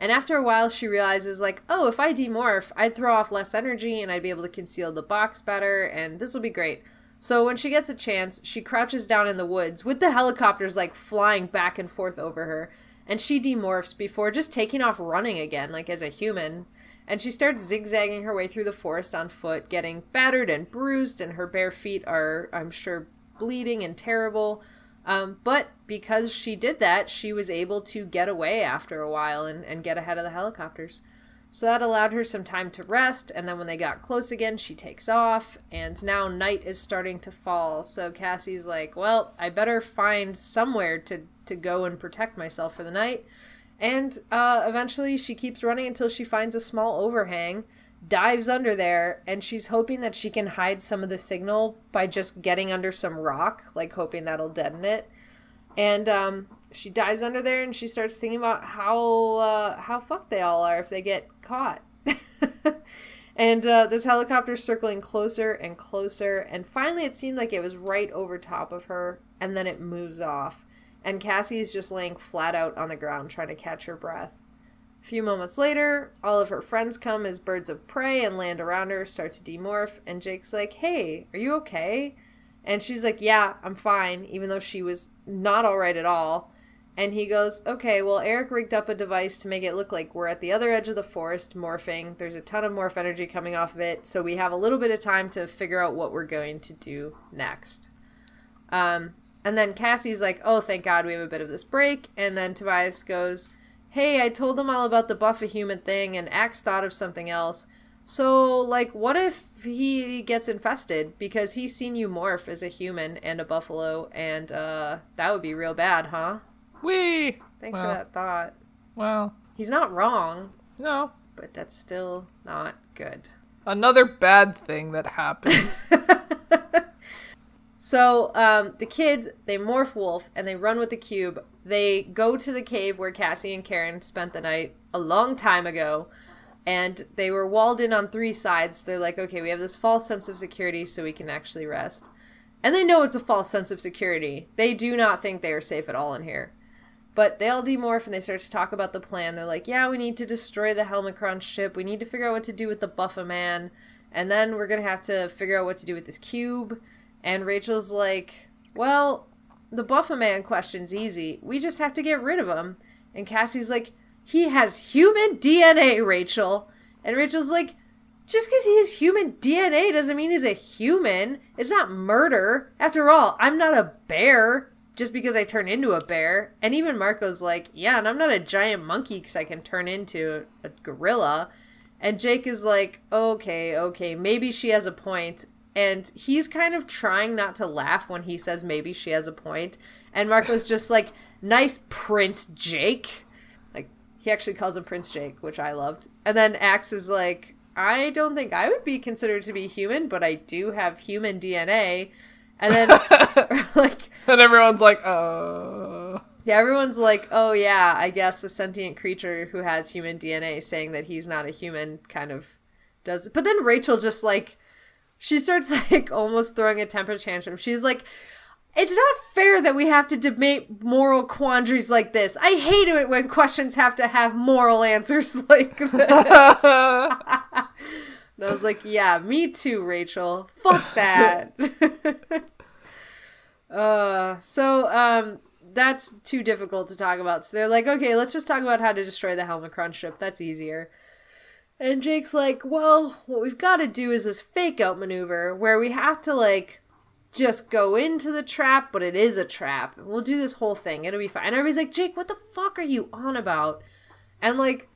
And after a while, she realizes, like, oh, if I demorph, I'd throw off less energy, and I'd be able to conceal the box better, and this will be great. So when she gets a chance, she crouches down in the woods, with the helicopters, like, flying back and forth over her, and she demorphs before just taking off running again, like, as a human. And she starts zigzagging her way through the forest on foot, getting battered and bruised, and her bare feet are, I'm sure, bleeding and terrible. But because she did that, she was able to get away after a while and get ahead of the helicopters. So that allowed her some time to rest, and then when they got close again, she takes off, and now night is starting to fall. So Cassie's like, well, I better find somewhere to go and protect myself for the night. And eventually she keeps running until she finds a small overhang, dives under there, and she's hoping that she can hide some of the signal by just getting under some rock, like hoping that'll deaden it. And she dives under there and she starts thinking about how fucked they all are if they get caught. And this helicopter's circling closer and closer, and finally it seemed like it was right over top of her, and then it moves off. And Cassie is just laying flat out on the ground trying to catch her breath. A few moments later, all of her friends come as birds of prey and land around her, start to demorph, and Jake's like, hey, are you okay? And she's like, yeah, I'm fine, even though she was not alright at all. And he goes, okay, well, Eric rigged up a device to make it look like we're at the other edge of the forest morphing. There's a ton of morph energy coming off of it, so we have a little bit of time to figure out what we're going to do next. And then Cassie's like, oh, thank God we have a bit of this break. And then Tobias goes, hey, I told him all about the buff-a-human thing, and Axe thought of something else. So, like, what if he gets infested? Because he's seen you morph as a human and a buffalo, and that would be real bad, huh? Whee! Thanks for that thought. Well. He's not wrong. No. But that's still not good. Another bad thing that happened. So, the kids, they morph Wolf, and they run with the cube. They go to the cave where Cassie and Karen spent the night a long time ago, and they were walled in on 3 sides. They're like, okay, we have this false sense of security so we can actually rest. And they know it's a false sense of security. They do not think they are safe at all in here. But they all demorph, and they start to talk about the plan. They're like, yeah, we need to destroy the Helmicron ship. We need to figure out what to do with the Buffa-Man. And then we're going to have to figure out what to do with this cube. And Rachel's like, well, the Buffa-Man question's easy. We just have to get rid of him. And Cassie's like, he has human DNA, Rachel. And Rachel's like, just because he has human DNA doesn't mean he's a human. It's not murder. After all, I'm not a bear just because I turn into a bear. And even Marco's like, yeah, and I'm not a giant monkey because I can turn into a gorilla. And Jake is like, okay, maybe she has a point. And he's kind of trying not to laugh when he says maybe she has a point. And Marco's just like, nice Prince Jake. Like, he actually calls him Prince Jake, which I loved. And then Axe is like, I don't think I would be considered to be human, but I do have human DNA. And then, like... And everyone's like, oh... Yeah, everyone's like, oh yeah, I guess a sentient creature who has human DNA saying that he's not a human kind of does it. But then Rachel just like... She starts, like, almost throwing a temper tantrum. She's like, it's not fair that we have to debate moral quandaries like this. I hate it when questions have to have moral answers like this. And I was like, yeah, me too, Rachel. Fuck that. That's too difficult to talk about. So they're like, okay, let's just talk about how to destroy the Helmicron ship. That's easier. And Jake's like, well, what we've got to do is this fake out maneuver where we have to, like, just go into the trap, but it is a trap. We'll do this whole thing. It'll be fine. And everybody's like, Jake, what the fuck are you on about? And, like,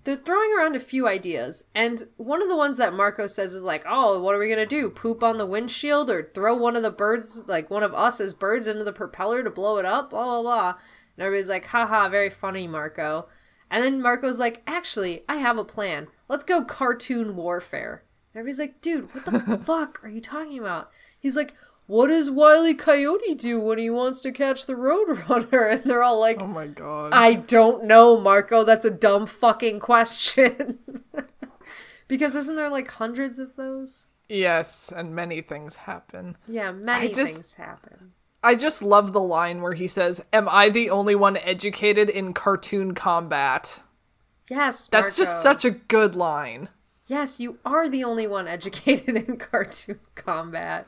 they're throwing around a few ideas. And one of the ones that Marco says is like, oh, what are we going to do? Poop on the windshield or throw one of the birds, like one of us as birds into the propeller to blow it up? Blah, blah, blah. And everybody's like, haha, very funny, Marco. And then Marco's like, actually, I have a plan. Let's go cartoon warfare. And everybody's like, dude, what the fuck are you talking about? He's like, what does Wiley Coyote do when he wants to catch the Roadrunner? And they're all like, oh my god. I don't know, Marco. That's a dumb fucking question. Because isn't there like hundreds of those? Yes, and many things happen. Yeah, many things happen. I just love the line where he says, am I the only one educated in cartoon combat? Yes, Marco. That's just such a good line. Yes, you are the only one educated in cartoon combat.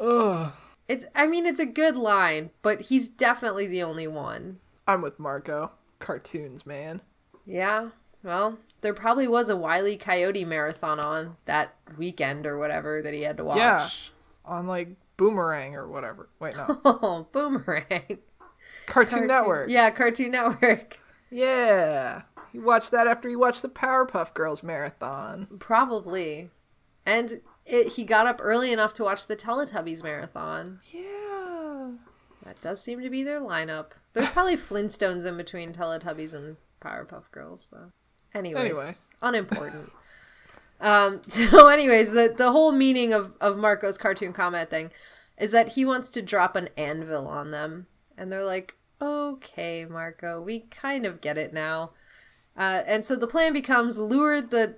Ugh. It's a good line, but he's definitely the only one. I'm with Marco. Cartoons, man. Yeah, well, there probably was a Wile E. Coyote marathon on that weekend or whatever that he had to watch. Yeah, on like Boomerang or whatever. Wait, no. Oh, Boomerang. Cartoon Network. Yeah, Cartoon Network. Yeah. He watched that after he watched the Powerpuff Girls marathon. Probably. And he got up early enough to watch the Teletubbies marathon. Yeah. That does seem to be their lineup. There's probably Flintstones in between Teletubbies and Powerpuff Girls, so. Anyway. Unimportant. So anyways, the whole meaning of Marco's cartoon comment thing is that he wants to drop an anvil on them. And they're like, okay, Marco, we kind of get it now. And so the plan becomes lure the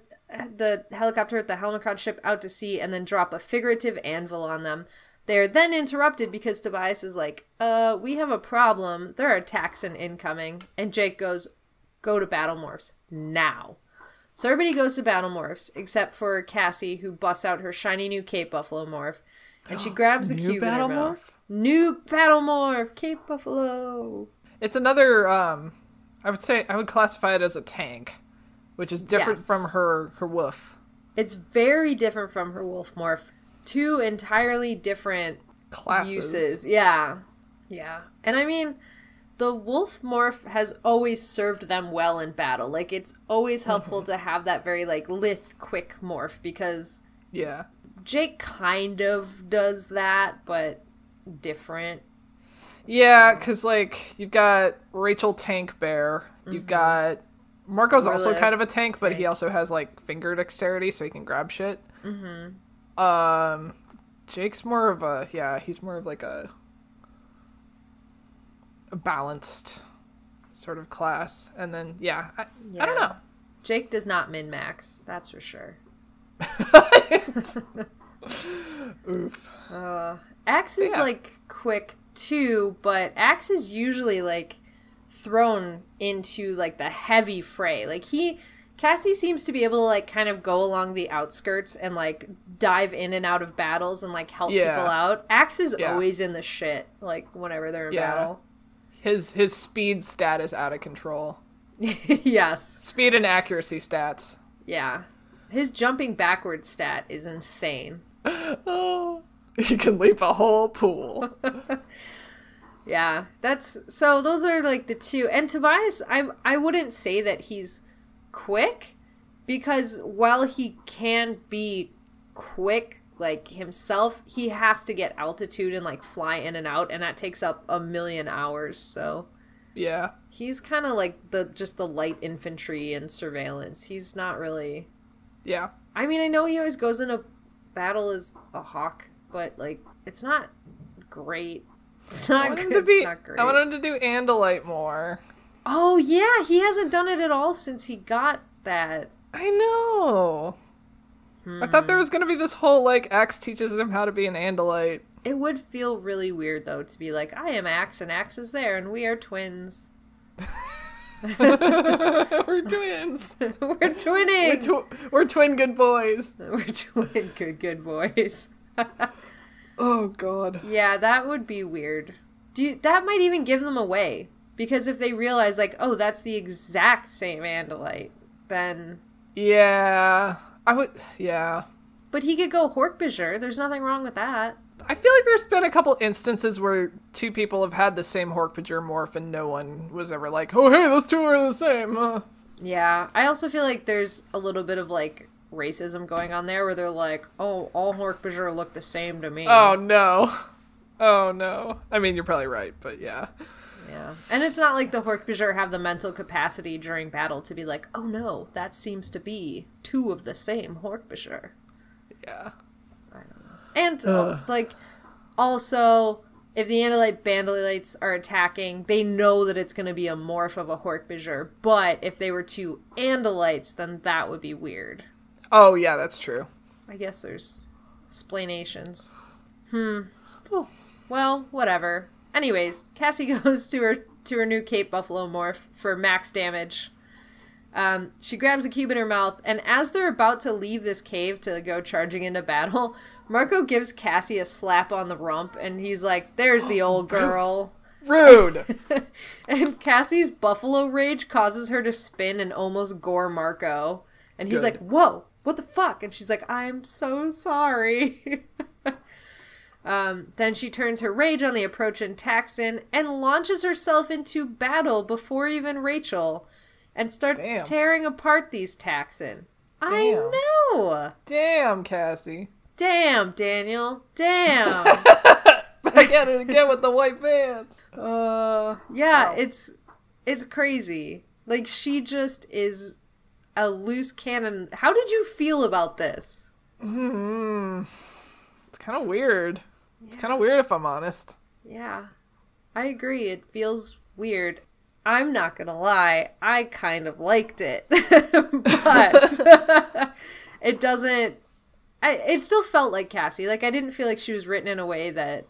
helicopter at the Helmicron ship out to sea and then drop a figurative anvil on them. They're then interrupted because Tobias is like, we have a problem. There are attacks incoming. And Jake goes, go to Battlemorphs now. So everybody goes to Battlemorphs except for Cassie, who busts out her shiny new Cape Buffalo morph. And she grabs the cube in her mouth. New Battlemorph! Cape Buffalo! It's another, I would classify it as a tank, which is different from her wolf. It's very different from her wolf morph. Two entirely different classes. Uses. Yeah. Yeah. And I mean, the wolf morph has always served them well in battle. Like, it's always helpful to have that very, like, lithe, quick morph because... Yeah. Jake kind of does that, but different. Yeah, because, like, you've got Rachel Tank Bear. You've got... Marco's also kind of a tank, but he also has, like, finger dexterity, so he can grab shit. Jake's more of a... Yeah, he's more of, like, a balanced sort of class. And then, I don't know. Jake does not min-max, that's for sure. Oof. Axe is, like, quick, too, but Axe is usually, like, thrown into, like, the heavy fray. Like, Cassie seems to be able to, like, kind of go along the outskirts and, like, dive in and out of battles and, like, help people out. Axe is always in the shit, like, whenever they're in battle. His speed stat is out of control. Yes. Speed and accuracy stats. Yeah. His jumping backwards stat is insane. Oh, he can leap a whole pool. Yeah, so those are like the two. And Tobias, I wouldn't say that he's quick, because while he can be quick like himself, he has to get altitude and like fly in and out, and that takes up a million hours. So yeah, he's kind of like just the light infantry and surveillance. He's not really. Yeah, I mean, I know he always goes into battle as a hawk, but like it's not great. It's not good. It's not great. I want him to do Andalite more. Oh yeah, he hasn't done it at all since he got that. I know. I thought there was going to be this whole, like, Axe teaches him how to be an Andalite. It would feel really weird, though, to be like, I am Axe, and Axe is there, and we are twins. We're twins. We're twinning. We're twin good boys. We're twin good boys. Oh, God. Yeah, that would be weird. That might even give them away. Because if they realize, like, oh, that's the exact same Andalite, then... Yeah. Yeah. But he could go hork-bajir. There's nothing wrong with that. I feel like there's been a couple instances where two people have had the same hork-bajir morph and no one was ever like, oh, hey, those two are the same. Yeah. I also feel like there's a little bit of, like, racism going on there where they're like, oh, all hork-bajir look the same to me. Oh, no. Oh, no. I mean, you're probably right, but yeah. Yeah. And it's not like the hork-bajir have the mental capacity during battle to be like, oh, no, that seems to be two of the same hork-bajir. Yeah. And, like, also, if the Andalite Bandolites are attacking, they know that it's going to be a morph of a hork-bajir, but if they were two Andalites, then that would be weird. Oh, yeah, that's true. I guess there's explanations. Well, whatever. Anyways, Cassie goes to her new Cape Buffalo morph for max damage. She grabs a cube in her mouth, and as they're about to leave this cave to go charging into battle, Marco gives Cassie a slap on the rump, and he's like, there's the old girl. Rude! And Cassie's buffalo rage causes her to spin and almost gore Marco. And he's like, whoa, what the fuck? And she's like, I'm so sorry. Then she turns her rage on the approaching Taxon and launches herself into battle before even Rachel. And starts tearing apart these Taxon. I know! Damn, Cassie. Damn, Daniel. Damn. I get it again with the white pants. Yeah, wow. It's crazy. Like, she just is a loose cannon. How did you feel about this? It's kind of weird. Yeah. It's kind of weird if I'm honest. Yeah, I agree. It feels weird. I'm not gonna lie, I kind of liked it. But it doesn't... it still felt like Cassie. Like, I didn't feel like she was written in a way that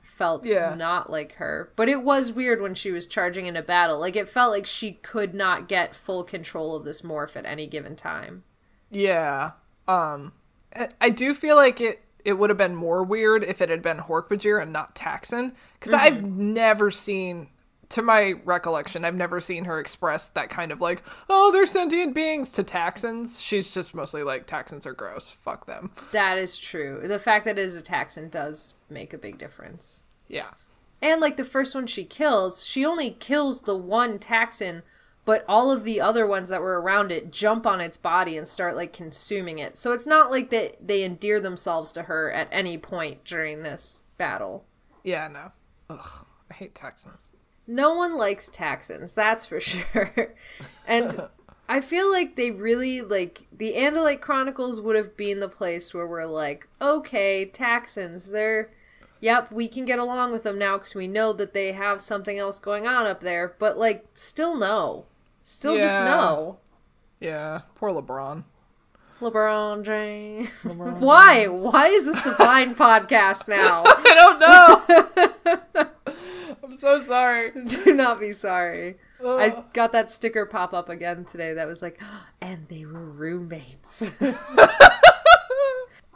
felt not like her. But it was weird when she was charging into battle. Like, it felt like she could not get full control of this morph at any given time. Yeah. I do feel like it would have been more weird if it had been hork-bajir and not Taxon. Because I've never seen... To my recollection, I've never seen her express that kind of like, oh, they're sentient beings to Taxons. She's just mostly like, Taxons are gross. Fuck them. That is true. The fact that it is a Taxon does make a big difference. Yeah. And like the first one she kills, she only kills the one Taxon, but all of the other ones that were around it jump on its body and start like consuming it. So it's not like they endear themselves to her at any point during this battle. Yeah, no. Ugh, I hate Taxons. No one likes Taxons, that's for sure. And I feel like they really, like, the Andalite Chronicles would have been the place where we're like, okay, Taxons, yep, we can get along with them now because we know that they have something else going on up there. But, like, still no. Just no. Yeah, poor LeBron. LeBron James. Why? Why is this the Vine podcast now? I don't know. I'm so sorry. Do not be sorry. I got that sticker pop up again today that was like, oh, and they were roommates.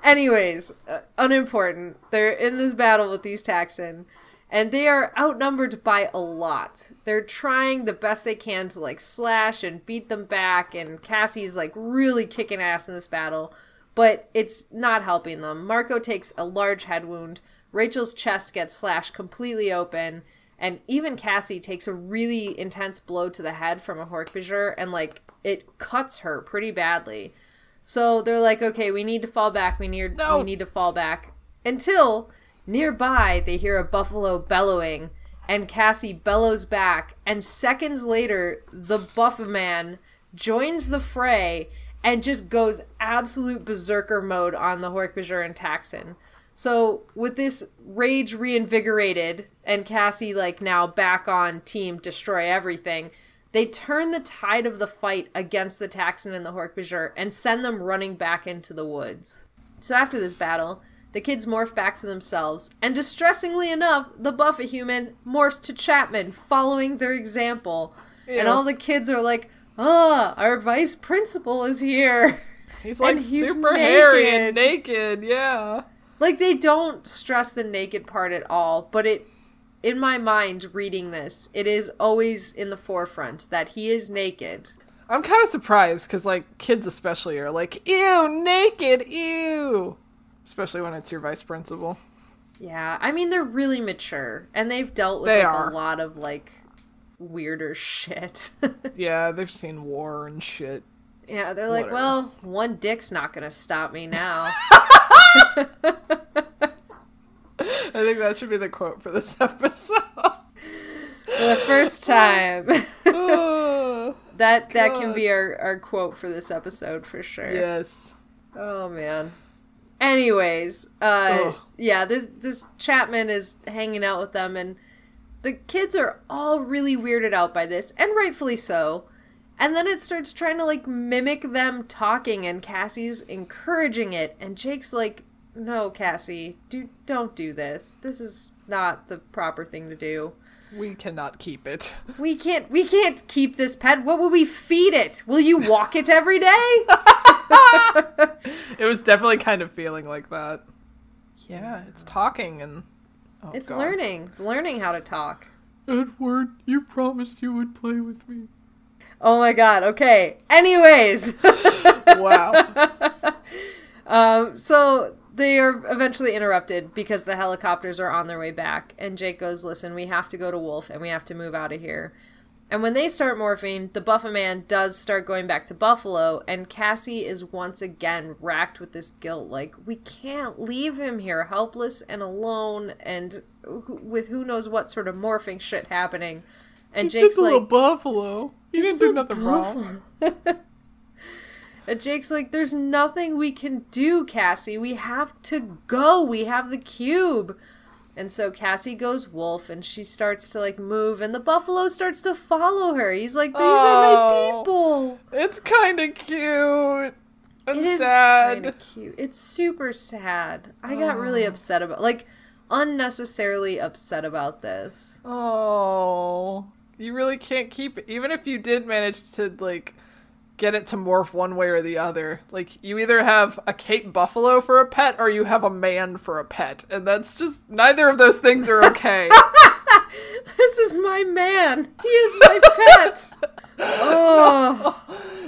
Anyways, unimportant. They're in this battle with these Taxon, and they are outnumbered by a lot. They're trying the best they can to like slash and beat them back, and Cassie's like really kicking ass in this battle, but it's not helping them. Marco takes a large head wound. Rachel's chest gets slashed completely open, and even Cassie takes a really intense blow to the head from a hork-bajir, and, like, it cuts her pretty badly. So they're like, okay, we need to fall back, we need to fall back. Until, nearby, they hear a buffalo bellowing, and Cassie bellows back, and seconds later, the Buffaman joins the fray, and just goes absolute berserker mode on the hork-bajir and Taxon. So, with this rage reinvigorated, and Cassie, like, now back on team destroy everything, they turn the tide of the fight against the Taxon and the hork-bajir and send them running back into the woods. So after this battle, the kids morph back to themselves, and distressingly enough, the Buffahuman morphs to Chapman, following their example. Ew. And all the kids are like, our vice principal is here. He's like super hairy and naked, yeah. Like, they don't stress the naked part at all, but in my mind, reading this, it is always in the forefront that he is naked. I'm kind of surprised because, like, kids especially are like, ew, naked, ew. Especially when it's your vice principal. Yeah, I mean, they're really mature, and they've dealt with a lot of, like, weirder shit. Yeah, they've seen war and shit. Yeah, they're like, well, one dick's not gonna stop me now. I think that should be the quote for this episode. For the first time. That can be our quote for this episode for sure. Yes. Oh, man. Anyways, yeah, this Chapman is hanging out with them, and the kids are all really weirded out by this, and rightfully so. And then it starts trying to, like, mimic them talking, and Cassie's encouraging it, and Jake's like, no, Cassie, don't do this. This is not the proper thing to do. We cannot keep it. We can't keep this pet. What will we feed it? Will you walk it every day? It was definitely kind of feeling like that. Yeah, it's talking and... Oh, it's God. learning how to talk. Edward, you promised you would play with me. Oh my God, okay. Anyways. Wow. So they are eventually interrupted because the helicopters are on their way back. And Jake goes, listen, we have to go to Wolf and we have to move out of here. And when they start morphing, the Buffaman does start going back to Buffalo. And Cassie is once again racked with this guilt. Like, we can't leave him here helpless and alone and with who knows what sort of morphing shit happening. And He's Jake's just a like, little buffalo. He didn't do nothing wrong. And Jake's like, there's nothing we can do, Cassie. We have to go. We have the cube. And so Cassie goes wolf, and she starts to, like, move, and the buffalo starts to follow her. He's like, these are my people. It's kind of cute. And it sad. Is kind of cute. It's super sad. I got really upset about, like, unnecessarily upset about this. Oh. You really can't keep it. Even if you did manage to, like, get it to morph one way or the other. Like, you either have a Cape Buffalo for a pet or you have a man for a pet. And that's just, neither of those things are okay. This is my man. He is my pet. Oh.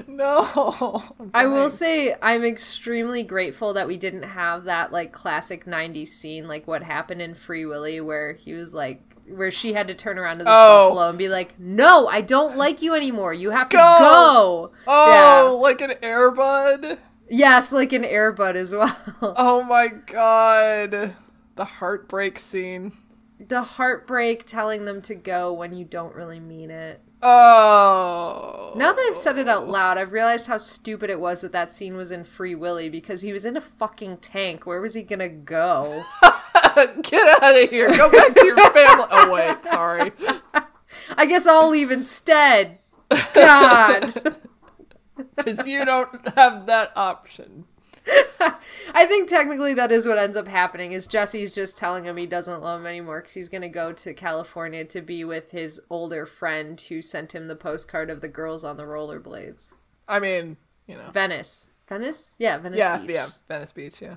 No. I will say I'm extremely grateful that we didn't have that, like, classic 90s scene, like what happened in Free Willy, where he was like, where she had to turn around to this buffalo and be like, no, I don't like you anymore. You have to go. Oh, yeah. Like an Air Bud? Yes, like an Air Bud as well. Oh my God. The heartbreak scene. The heartbreak telling them to go when you don't really mean it. Oh. Now that I've said it out loud, I've realized how stupid it was that scene was in Free Willy, because he was in a fucking tank. Where was he gonna go? Get out of here. Go back to your family. Oh, wait. Sorry. I guess I'll leave instead. God. Because you don't have that option. I think technically that is what ends up happening, is Jesse's just telling him he doesn't love him anymore because he's going to go to California to be with his older friend who sent him the postcard of the girls on the rollerblades. I mean, you know. Venice? Yeah, Venice Beach. Yeah, Venice Beach, yeah.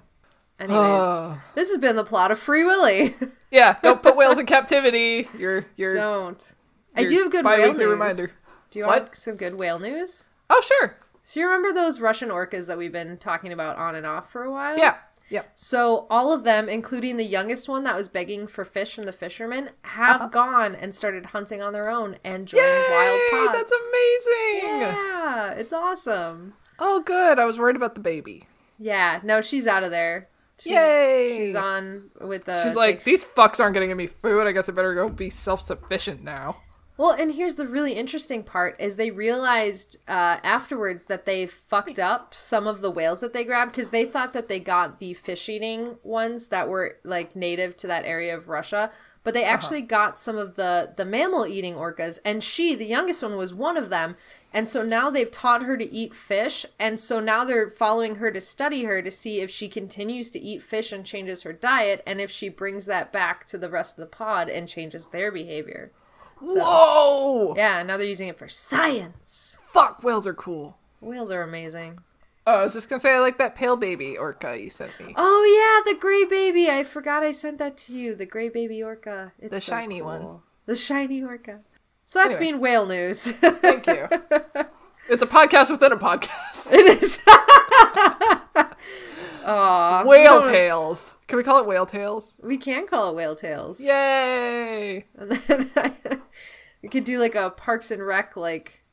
Anyways, this has been the plot of Free Willy. Yeah, don't put whales in captivity. You're Don't. I do have good whale news. Reminder. Do you want some good whale news? Oh, sure. So you remember those Russian orcas that we've been talking about on and off for a while? Yeah. Yeah. So all of them, including the youngest one that was begging for fish from the fishermen, have gone and started hunting on their own and joined wild pods. That's amazing. Yeah, it's awesome. Oh, good. I was worried about the baby. Yeah, no, she's out of there. Yay! She's on with the... She's like, these fucks aren't getting me food. I guess I better go be self-sufficient now. Well, and here's the really interesting part, is they realized afterwards that they fucked up some of the whales that they grabbed, because they thought that they got the fish-eating ones that were, like, native to that area of Russia, but they actually got some of the mammal-eating orcas, and she, the youngest one, was one of them, and so now they've taught her to eat fish, and so now they're following her to study her to see if she continues to eat fish and changes her diet, and if she brings that back to the rest of the pod and changes their behavior. So, whoa! Yeah, now they're using it for science. Fuck, whales are cool. Whales are amazing. Oh, I was just gonna say I like that pale baby orca you sent me. Oh yeah, the gray baby. I forgot I sent that to you. The gray baby orca. It's the so shiny cool. one. The shiny orca. So that's been whale news. Thank you. It's a podcast within a podcast. It is. Aw. Whale Tales. Can we call it Whale Tales? We can call it Whale Tales. Yay! And then we could do like a Parks and Rec like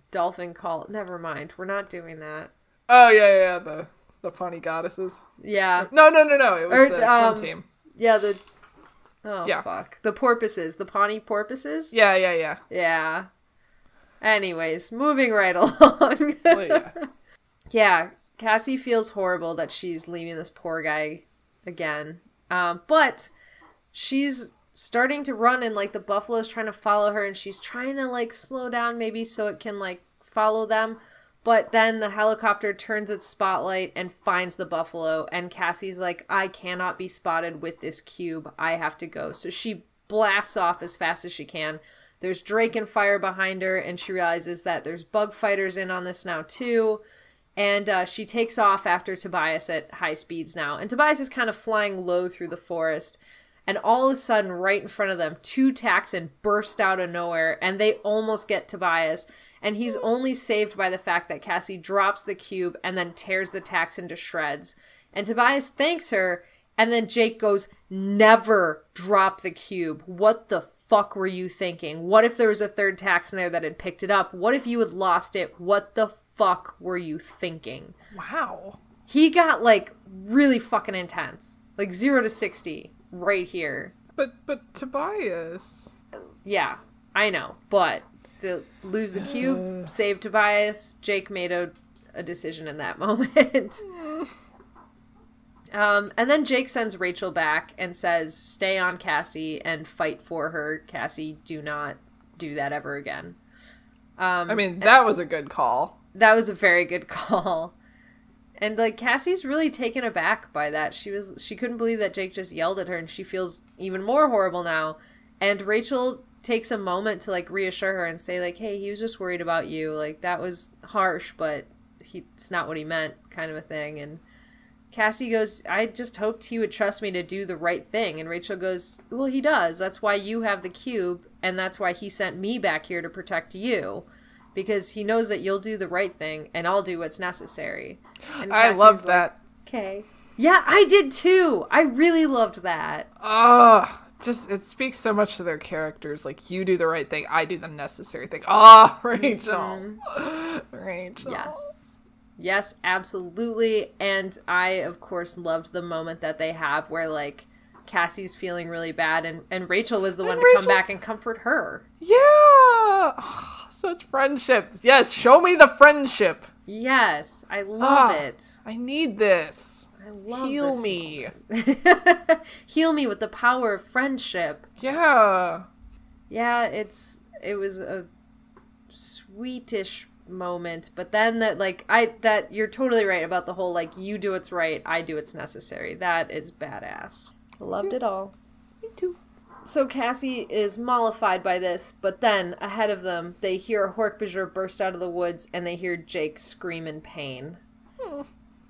dolphin call. Never mind. We're not doing that. Oh, yeah. The Pawnee Goddesses. Yeah. No. It was the swim team. Yeah, Yeah. fuck. The porpoises. The Pawnee porpoises? Yeah. Yeah. Anyways, moving right along. Well, yeah. Yeah, Cassie feels horrible that she's leaving this poor guy again. But she's starting to run and like the buffalo's trying to follow her and she's trying to like slow down maybe so it can like follow them. But then the helicopter turns its spotlight and finds the buffalo and Cassie's like, I cannot be spotted with this cube. I have to go. So she blasts off as fast as she can. There's Drake and fire behind her and she realizes that there's bug fighters in on this now too. And she takes off after Tobias at high speeds now. And Tobias is kind of flying low through the forest. And all of a sudden, right in front of them, 2 Taxxon burst out of nowhere. And they almost get Tobias. And he's only saved by the fact that Cassie drops the cube and then tears the Taxxon to shreds. And Tobias thanks her. And then Jake goes, never drop the cube. What the fuck were you thinking? What if there was a 3rd Taxxon there that had picked it up? What if you had lost it? What the fuck were you thinking? Wow. He got like really fucking intense. Like 0 to 60 right here. But Tobias. Yeah, I know. But to lose the cube, save Tobias, Jake made a decision in that moment. And then Jake sends Rachel back and says, stay on Cassie and fight for her. Cassie, do not do that ever again. That was a good call. That was a very good call. And like Cassie's really taken aback by that. She couldn't believe that Jake just yelled at her and she feels even more horrible now. And Rachel takes a moment to like reassure her and say like, hey, he was just worried about you. Like that was harsh, but it's not what he meant, kind of a thing. And Cassie goes, I just hoped he would trust me to do the right thing. And Rachel goes, well, he does. That's why you have the cube. And that's why he sent me back here to protect you. Because he knows that you'll do the right thing and I'll do what's necessary. And I loved that. Okay. Yeah, I did too. I really loved that. Just, it speaks so much to their characters. Like, you do the right thing, I do the necessary thing. Rachel. Mm-hmm. Rachel. Yes, absolutely. And I, of course, loved the moment that they have where, like, Cassie's feeling really bad and Rachel was the one to come back and comfort her. Yeah. Such friendship. Yes, show me the friendship. Yes, I love it. I need this. I love Heal this me. Heal me with the power of friendship. Yeah. Yeah, it was a sweetish moment, but then that you're totally right about the whole like you do what's right, I do what's necessary. That is badass. I loved it all. Me too. So Cassie is mollified by this, but then, ahead of them, they hear a hork-bajir burst out of the woods, and they hear Jake scream in pain.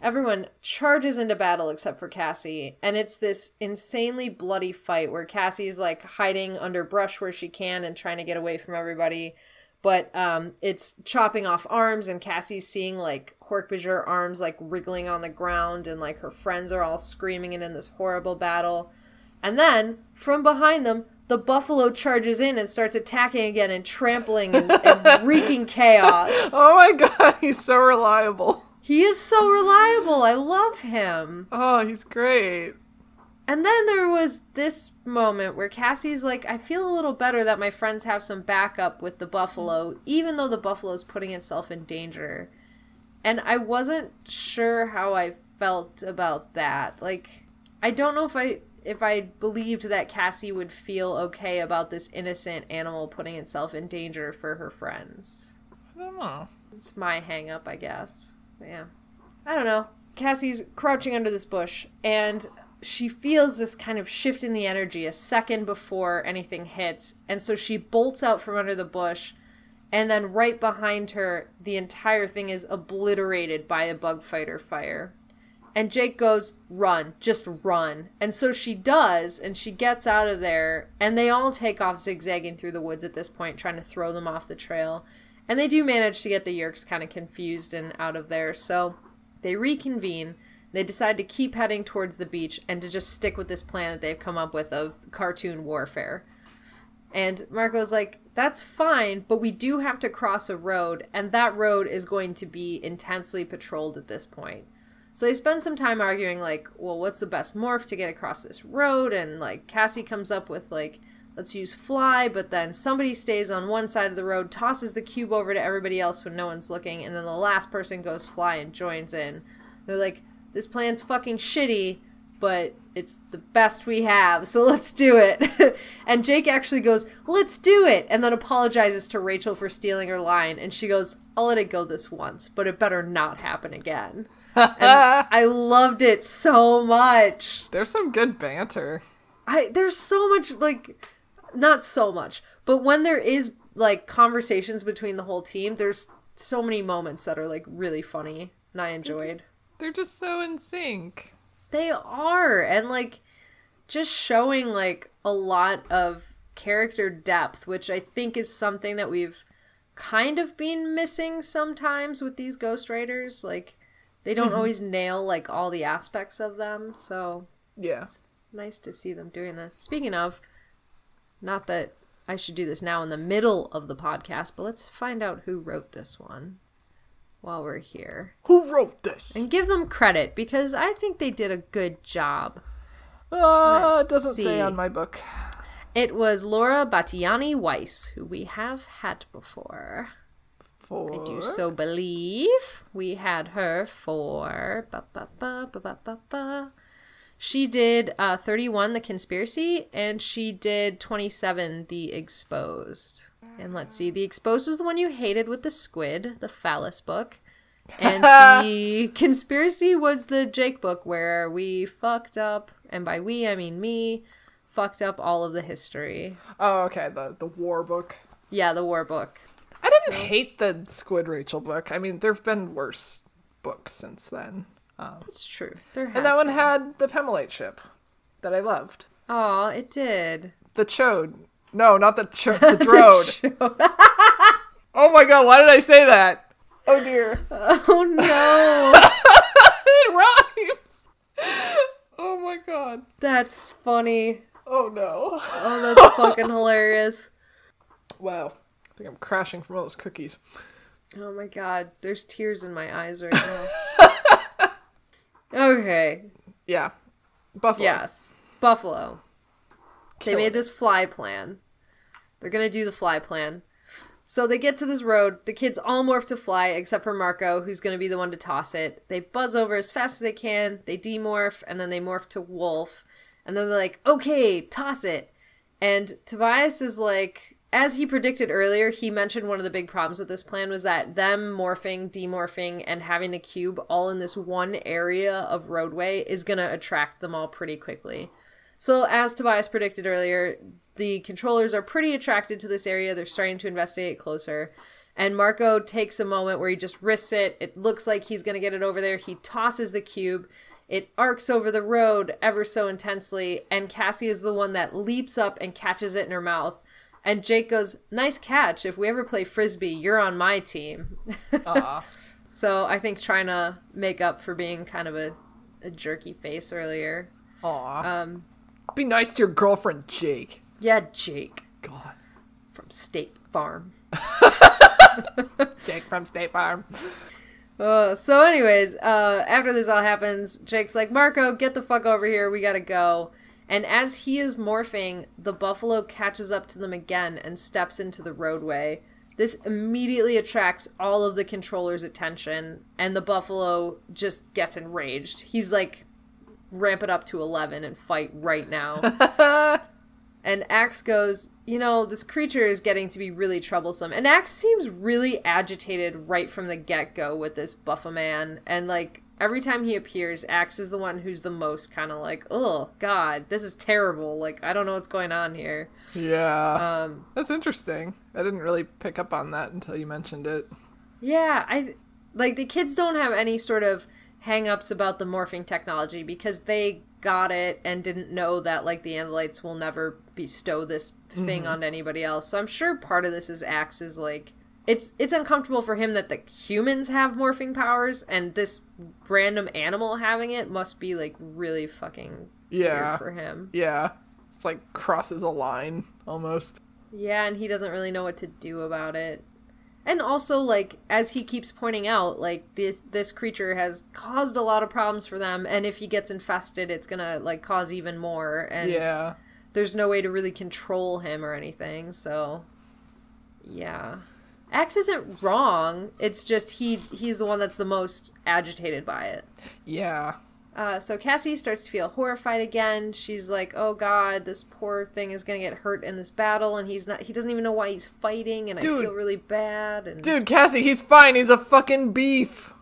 Everyone charges into battle except for Cassie, and it's this insanely bloody fight where Cassie's, like, hiding under brush where she can and trying to get away from everybody, but it's chopping off arms, and Cassie's seeing, like, hork-bajir arms, like, wriggling on the ground, and, like, her friends are all screaming and in this horrible battle. And then, from behind them, the buffalo charges in and starts attacking again and trampling and wreaking chaos. Oh my god, he's so reliable. He is so reliable. I love him. Oh, he's great. And then there was this moment where Cassie's like, I feel a little better that my friends have some backup with the buffalo, even though the buffalo's putting itself in danger. And I wasn't sure how I felt about that. Like, I don't know if I believed that Cassie would feel okay about this innocent animal putting itself in danger for her friends. I don't know. It's my hang-up, I guess. But yeah. I don't know. Cassie's crouching under this bush, and she feels this kind of shift in the energy a second before anything hits, and so she bolts out from under the bush, and then right behind her, the entire thing is obliterated by a bug fighter fire. And Jake goes, run, just run. And so she does, and she gets out of there, and they all take off zigzagging through the woods at this point, trying to throw them off the trail. And they do manage to get the Yeerks kind of confused and out of there. So they reconvene. They decide to keep heading towards the beach and to just stick with this plan that they've come up with of cartoon warfare. And Marco's like, that's fine, but we do have to cross a road, and that road is going to be intensely patrolled at this point. So they spend some time arguing, like, well, what's the best morph to get across this road? And, like, Cassie comes up with, like, let's use fly, but then somebody stays on one side of the road, tosses the cube over to everybody else when no one's looking, and then the last person goes fly and joins in. They're like, this plan's fucking shitty, but it's the best we have, so let's do it. And Jake actually goes, let's do it, and then apologizes to Rachel for stealing her line, and she goes, I'll let it go this once, but it better not happen again. And I loved it so much. There's some good banter. There's so much, like, not so much, but when there is, like, conversations between the whole team, there's so many moments that are, like, really funny, and I enjoyed. They're just so in sync. They are, and, like, just showing, like, a lot of character depth, which I think is something that we've kind of been missing sometimes with these Ghost Riders. Like, they don't always nail, like, all the aspects of them, so yeah, it's nice to see them doing this. Speaking of, not that I should do this now in the middle of the podcast, but let's find out who wrote this one while we're here. Who wrote this? And give them credit, because I think they did a good job. It doesn't say on my book. It was Laura Battiani-Weiss, who we have had before. I do so believe we had her for... She did 31, The Conspiracy, and she did 27, The Exposed. And let's see, The Exposed was the one you hated with the squid, the phallus book. And The Conspiracy was the Jake book where we fucked up, and by we, I mean me, fucked up all of the history. Oh, okay, the war book. Yeah, the war book. I didn't hate the Squid Rachel book. I mean, there've been worse books since then. That's true. There has and that one been. had the Pemalite ship that I loved. Oh, it did. The Chode. No, not the Chode. The Drode. Oh my god, why did I say that? Oh dear. Oh no. It rhymes. Oh my god. That's funny. Oh no. Oh, that's fucking hilarious. Wow. I think I'm crashing from all those cookies. Oh my god. There's tears in my eyes right now. Okay. Yeah. Buffalo. Yes. Buffalo. They Killing made this fly plan. They're gonna do the fly plan. So they get to this road. The kids all morph to fly, except for Marco, who's gonna be the one to toss it. They buzz over as fast as they can. They demorph, and then they morph to wolf. And then they're like, okay, toss it. And Tobias is like... As he predicted earlier, he mentioned one of the big problems with this plan was that them morphing, demorphing, and having the cube all in this one area of roadway is going to attract them all pretty quickly. So as Tobias predicted earlier, the controllers are pretty attracted to this area. They're starting to investigate closer. And Marco takes a moment where he just risks it. It looks like he's going to get it over there. He tosses the cube. It arcs over the road ever so intensely. And Cassie is the one that leaps up and catches it in her mouth. And Jake goes, nice catch. If we ever play Frisbee, you're on my team. So I think trying to make up for being kind of a jerky face earlier. Be nice to your girlfriend, Jake. Yeah, Jake. God. From State Farm. Jake from State Farm. So anyways, after this all happens, Jake's like, Marco, get the fuck over here. We gotta go. And as he is morphing, the buffalo catches up to them again and steps into the roadway. This immediately attracts all of the controllers' attention, and the buffalo just gets enraged. He's like, ramp it up to 11 and fight right now. And Axe goes, you know, this creature is getting to be really troublesome. And Axe seems really agitated right from the get-go with this Buffaman. And, like, every time he appears, Axe is the one who's the most kind of like, oh, God, this is terrible. Like, I don't know what's going on here. Yeah. That's interesting. I didn't really pick up on that until you mentioned it. Yeah, like, the kids don't have any sort of hang-ups about the morphing technology because they got it and didn't know that, like, the Andalites will never bestow this thing on anybody else. So I'm sure part of this is Axe's, like, it's uncomfortable for him that the humans have morphing powers, and this random animal having it must be, like, really fucking weird for him. Yeah. It's like crosses a line, almost. Yeah, and he doesn't really know what to do about it. And also, like, as he keeps pointing out, like, this creature has caused a lot of problems for them, and if he gets infested, it's gonna, like, cause even more, and there's no way to really control him or anything, so, yeah. Axe isn't wrong, it's just he's the one that's the most agitated by it. Yeah. So Cassie starts to feel horrified again. She's like, oh god, this poor thing is gonna get hurt in this battle, and he doesn't even know why he's fighting, and I feel really bad. And... Dude, Cassie, he's fine, he's a fucking beef.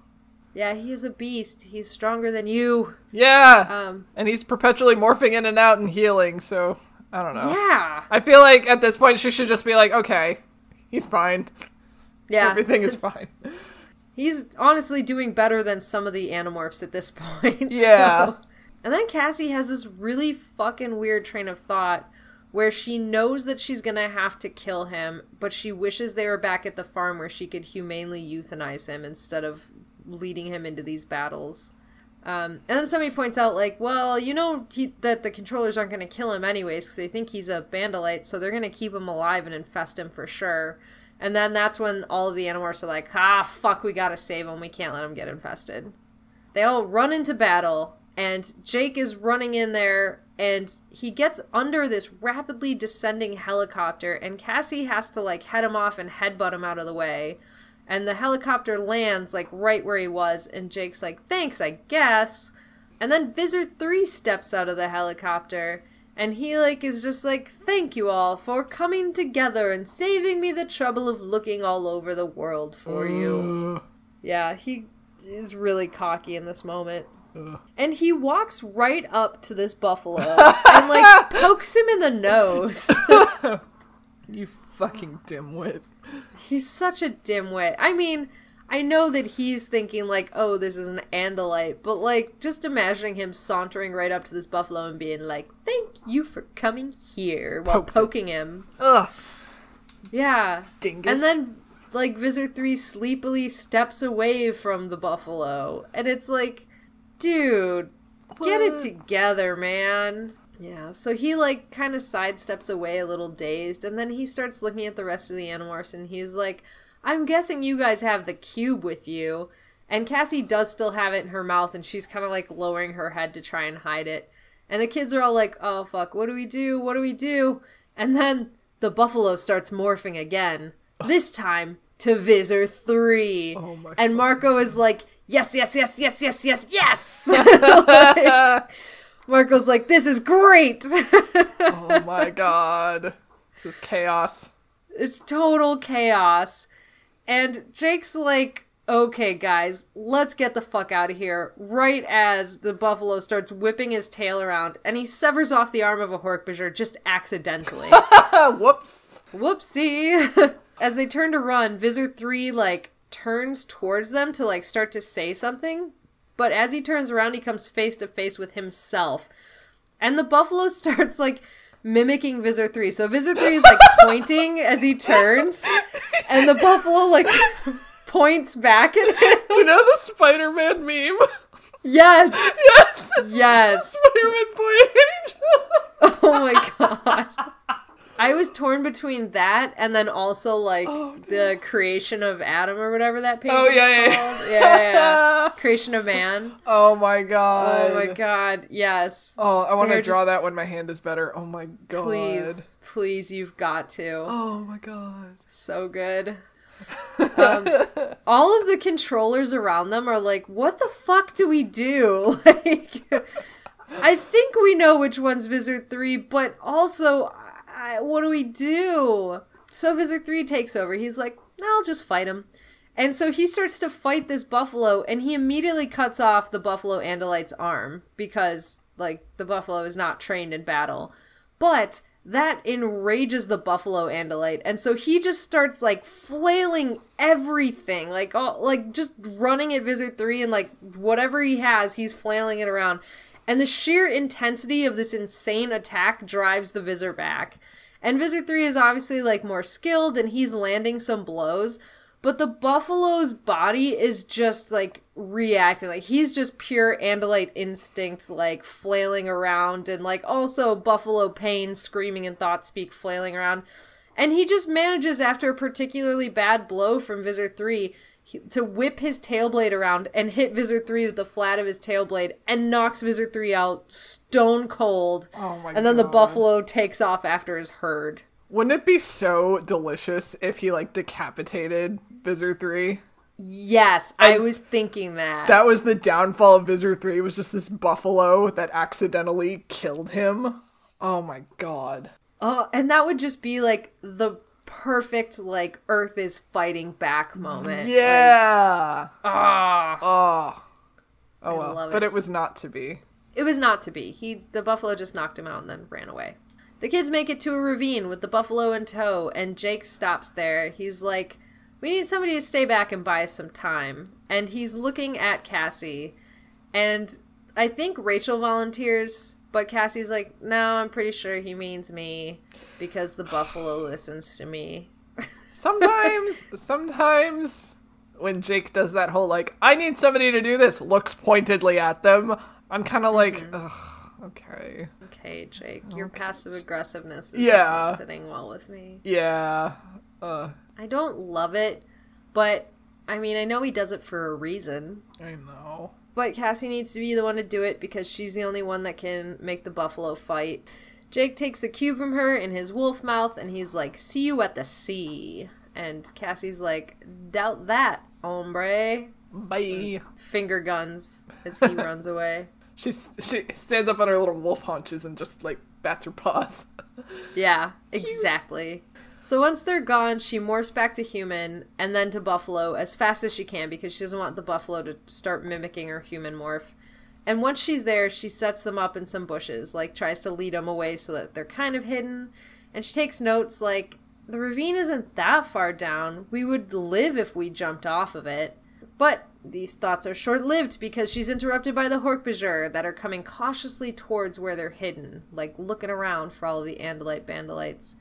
Yeah, he is a beast. He's stronger than you. Yeah! And he's perpetually morphing in and out and healing, so, I don't know. Yeah! I feel like, at this point, she should just be like, okay, he's fine. Yeah. Everything is fine. He's honestly doing better than some of the Animorphs at this point. Yeah. So. And then Cassie has this really fucking weird train of thought where she knows that she's gonna have to kill him, but she wishes they were back at the farm where she could humanely euthanize him instead of leading him into these battles. And then somebody points out, like, well, you know that the controllers aren't gonna kill him anyways because they think he's a bandolite, so they're gonna keep him alive and infest him for sure. And then that's when all of the Animorphs are like, fuck, we gotta save him. We can't let him get infested. They all run into battle, and Jake is running in there, and he gets under this rapidly descending helicopter, and Cassie has to, like, head him off and headbutt him out of the way. And the helicopter lands, like, right where he was, and Jake's like, thanks, I guess. And then Vizard 3 steps out of the helicopter, and he, like, is just like, thank you all for coming together and saving me the trouble of looking all over the world for you. Yeah, he is really cocky in this moment. And he walks right up to this buffalo and, like, pokes him in the nose. You fucking dimwit. He's such a dimwit. I mean, I know that he's thinking, like, oh, this is an Andalite, but, like, just imagining him sauntering right up to this buffalo and being like, thank you for coming here, while poking him. Ugh. Yeah. Dingus. And then, like, Vizard 3 sleepily steps away from the buffalo, and it's like, dude, get it together, man. Yeah, so he, like, kind of sidesteps away a little dazed, and then he starts looking at the rest of the Animorphs, and he's like, I'm guessing you guys have the cube with you. And Cassie does still have it in her mouth, and she's kind of, like, lowering her head to try and hide it. And the kids are all like, oh, fuck, what do we do? What do we do? And then the buffalo starts morphing again. This time to Vizard 3. Oh my and Marco is like, yes, yes, yes, yes, yes, yes, yes! Like, Marco's like, this is great! Oh my god. This is chaos. It's total chaos. And Jake's like, okay, guys, let's get the fuck out of here, right as the buffalo starts whipping his tail around, and he severs off the arm of a hork-bajir just accidentally. Whoops. Whoopsie. As they turn to run, Vizard 3, like, turns towards them to, like, start to say something, but as he turns around, he comes face to face with himself. And the buffalo starts, like, mimicking Vizard 3. So Vizard 3 is, like, pointing as he turns, and the buffalo, like, points back at him. You know the Spiderman meme? Yes! Yes! Yes! Spiderman pointing at each other. Oh my god. I was torn between that and then also, like, the creation of Adam or whatever that painting is called. Yeah. Creation of man. Oh my god. Oh my god, yes. Oh, I want to draw that when my hand is better. Oh my god. Please, you've got to. Oh my god. So good. All of the controllers around them are like, what the fuck do we do? Like, I think we know which one's Vizard 3, but also, what do we do? So Vizard 3 takes over. He's like, I'll just fight him. And so he starts to fight this buffalo, and he immediately cuts off the buffalo Andalite's arm because, like, the buffalo is not trained in battle. But that enrages the buffalo Andalite, and so he just starts, like, flailing everything, like, just running at Vizard 3, and, like, whatever he has, he's flailing it around. And the sheer intensity of this insane attack drives the Vizard back. And Vizard 3 is obviously, like, more skilled, and he's landing some blows, But the buffalo's body is just, like, reacting. Like, he's just pure Andalite instinct, like, flailing around. And, like, also buffalo pain, screaming and thought speak, flailing around. And he just manages, after a particularly bad blow from Visor 3, to whip his tail blade around and hit Visor 3 with the flat of his tail blade and knocks Visor 3 out stone cold. Oh my God. And then the buffalo takes off after his herd. Wouldn't it be so delicious if he, like, decapitated Visor 3? Yes, I was thinking that. That was the downfall of Visor 3, was just this buffalo that accidentally killed him. Oh my God. Oh, and that would just be, like, the perfect, like, Earth is fighting back moment. Yeah. Like, oh, well. But it was not to be. It was not to be. The buffalo just knocked him out and then ran away. The kids make it to a ravine with the buffalo in tow, and Jake stops there. He's like, we need somebody to stay back and buy some time. And he's looking at Cassie, and I think Rachel volunteers, but Cassie's like, no, I'm pretty sure he means me, because the buffalo listens to me. Sometimes, when Jake does that whole, like, I need somebody to do this, looks pointedly at them, I'm kind of like, ugh. Okay. Okay, Jake. Your passive aggressiveness is not sitting well with me. Yeah. I don't love it, but I mean, I know he does it for a reason. I know. But Cassie needs to be the one to do it because she's the only one that can make the buffalo fight. Jake takes the cube from her in his wolf mouth and he's like, see you at the sea. And Cassie's like, doubt that, hombre. Bye. Finger guns as he runs away. She stands up on her little wolf haunches and just, like, bats her paws. Yeah, exactly. So once they're gone, she morphs back to human and then to buffalo as fast as she can because she doesn't want the buffalo to start mimicking her human morph. And once she's there, she sets them up in some bushes, like tries to lead them away so that they're kind of hidden. And she takes notes like, the ravine isn't that far down. We would live if we jumped off of it. But these thoughts are short-lived because she's interrupted by the hork-bajir that are coming cautiously towards where they're hidden, like looking around for all of the Andalite bandolites.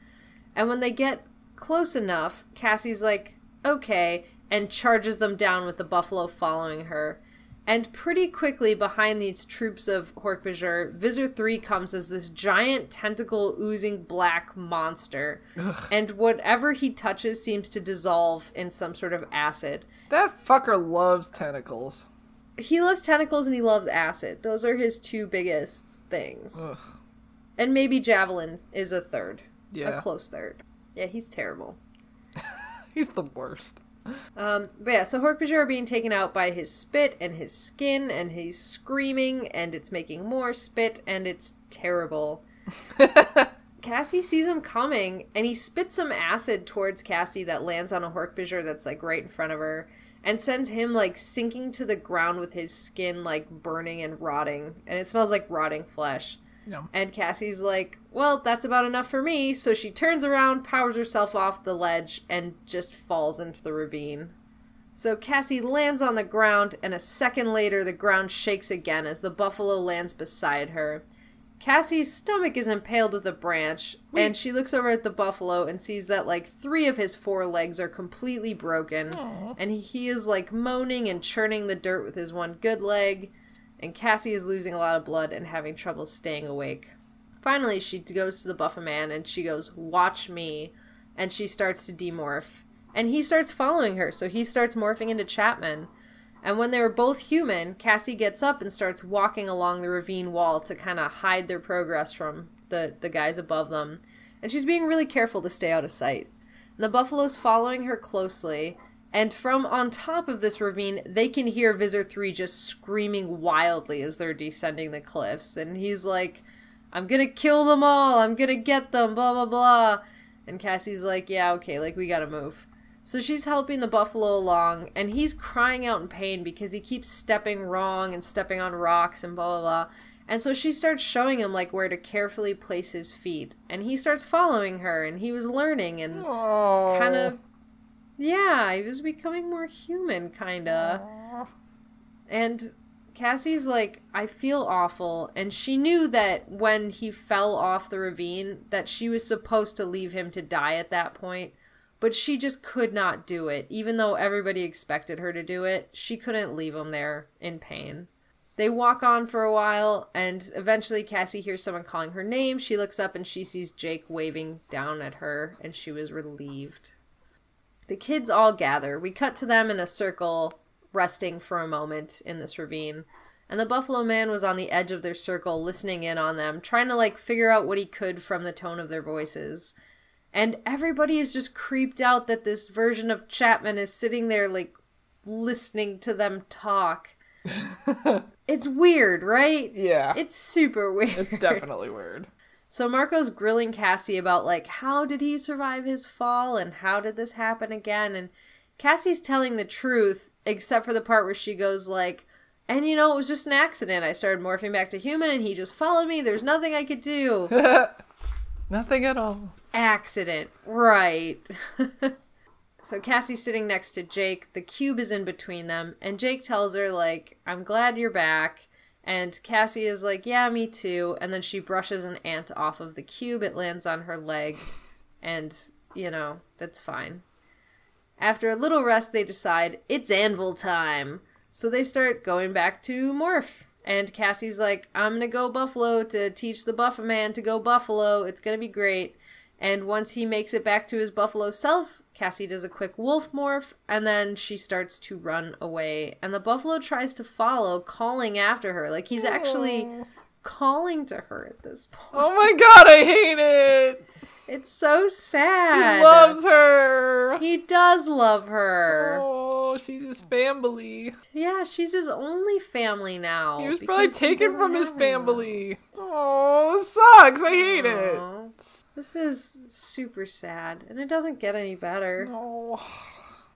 And when they get close enough, Cassie's like, okay, and charges them down with the buffalo following her. And pretty quickly behind these troops of hork-bajir, Visor 3 comes as this giant tentacle oozing black monster. Ugh. And whatever he touches seems to dissolve in some sort of acid. That fucker loves tentacles. He loves tentacles and he loves acid. Those are his two biggest things. Ugh. And maybe javelin is a third. Yeah. A close third. Yeah, he's terrible. He's the worst. But yeah, so hork-bajir are being taken out by his spit and his skin, and he's screaming, and it's making more spit, and it's terrible. Cassie sees him coming, and he spits some acid towards Cassie that lands on a hork-bajir that's, like, right in front of her, and sends him, like, sinking to the ground with his skin, like, burning and rotting, and it smells like rotting flesh. No. And Cassie's like, well, that's about enough for me. So she turns around, powers herself off the ledge, and just falls into the ravine. So Cassie lands on the ground, and a second later the ground shakes again as the buffalo lands beside her. Cassie's stomach is impaled with a branch, and she looks over at the buffalo and sees that, like, 3 of his 4 legs are completely broken. Aww. And he is, like, moaning and churning the dirt with his one good leg. And Cassie is losing a lot of blood and having trouble staying awake. Finally, she goes to the Buffa Man and she goes, watch me. And she starts to demorph. And he starts following her, so he starts morphing into Chapman. And when they were both human, Cassie gets up and starts walking along the ravine wall to kind of hide their progress from the guys above them. And she's being really careful to stay out of sight. And the buffalo's following her closely. And from on top of this ravine, they can hear Visor 3 just screaming wildly as they're descending the cliffs. And he's like, I'm gonna kill them all, I'm gonna get them, blah, blah, blah. And Cassie's like, yeah, okay, like, we gotta move. So she's helping the buffalo along, and he's crying out in pain because he keeps stepping wrong and stepping on rocks and blah, blah, blah. And so she starts showing him, like, where to carefully place his feet. And he starts following her, and he was learning and kind of... Yeah, he was becoming more human, kinda. Aww. And Cassie's like, I feel awful. And she knew that when he fell off the ravine, that she was supposed to leave him to die at that point. but she just could not do it. Even though everybody expected her to do it, she couldn't leave him there in pain. They walk on for a while, and eventually Cassie hears someone calling her name. She looks up and she sees Jake waving down at her, and she was relieved. The kids all gather. We cut to them in a circle, resting for a moment in this ravine. And the Buffalo Man was on the edge of their circle, listening in on them, trying to, like, figure out what he could from the tone of their voices. And everybody is just creeped out that this version of Chapman is sitting there, like, listening to them talk. It's weird, right? Yeah. It's super weird. It's definitely weird. So Marco's grilling Cassie about, like, how did he survive his fall and how did this happen again? And Cassie's telling the truth, except for the part where she goes, like, and you know, it was just an accident. I started morphing back to human and he just followed me. There's nothing I could do. Nothing at all. Accident. Right. So Cassie's sitting next to Jake. The cube is in between them. And Jake tells her, like, I'm glad you're back. And Cassie is like, yeah, me too. And then she brushes an ant off of the cube. It lands on her leg. And, you know, that's fine. After a little rest, they decide it's anvil time. So they start going back to morph. And Cassie's like, I'm gonna go Buffalo to teach the Buffa Man to go Buffalo. It's gonna be great. And once he makes it back to his Buffalo self, Cassie does a quick wolf morph, and then she starts to run away. And the Buffalo tries to follow, calling after her. Like, he's actually calling to her at this point. Oh my god, I hate it! It's so sad. He loves her! He does love her. Oh, she's his family. Yeah, she's his only family now. He was probably taken from his have family. Oh, this sucks. I hate it. This is super sad, and it doesn't get any better. No.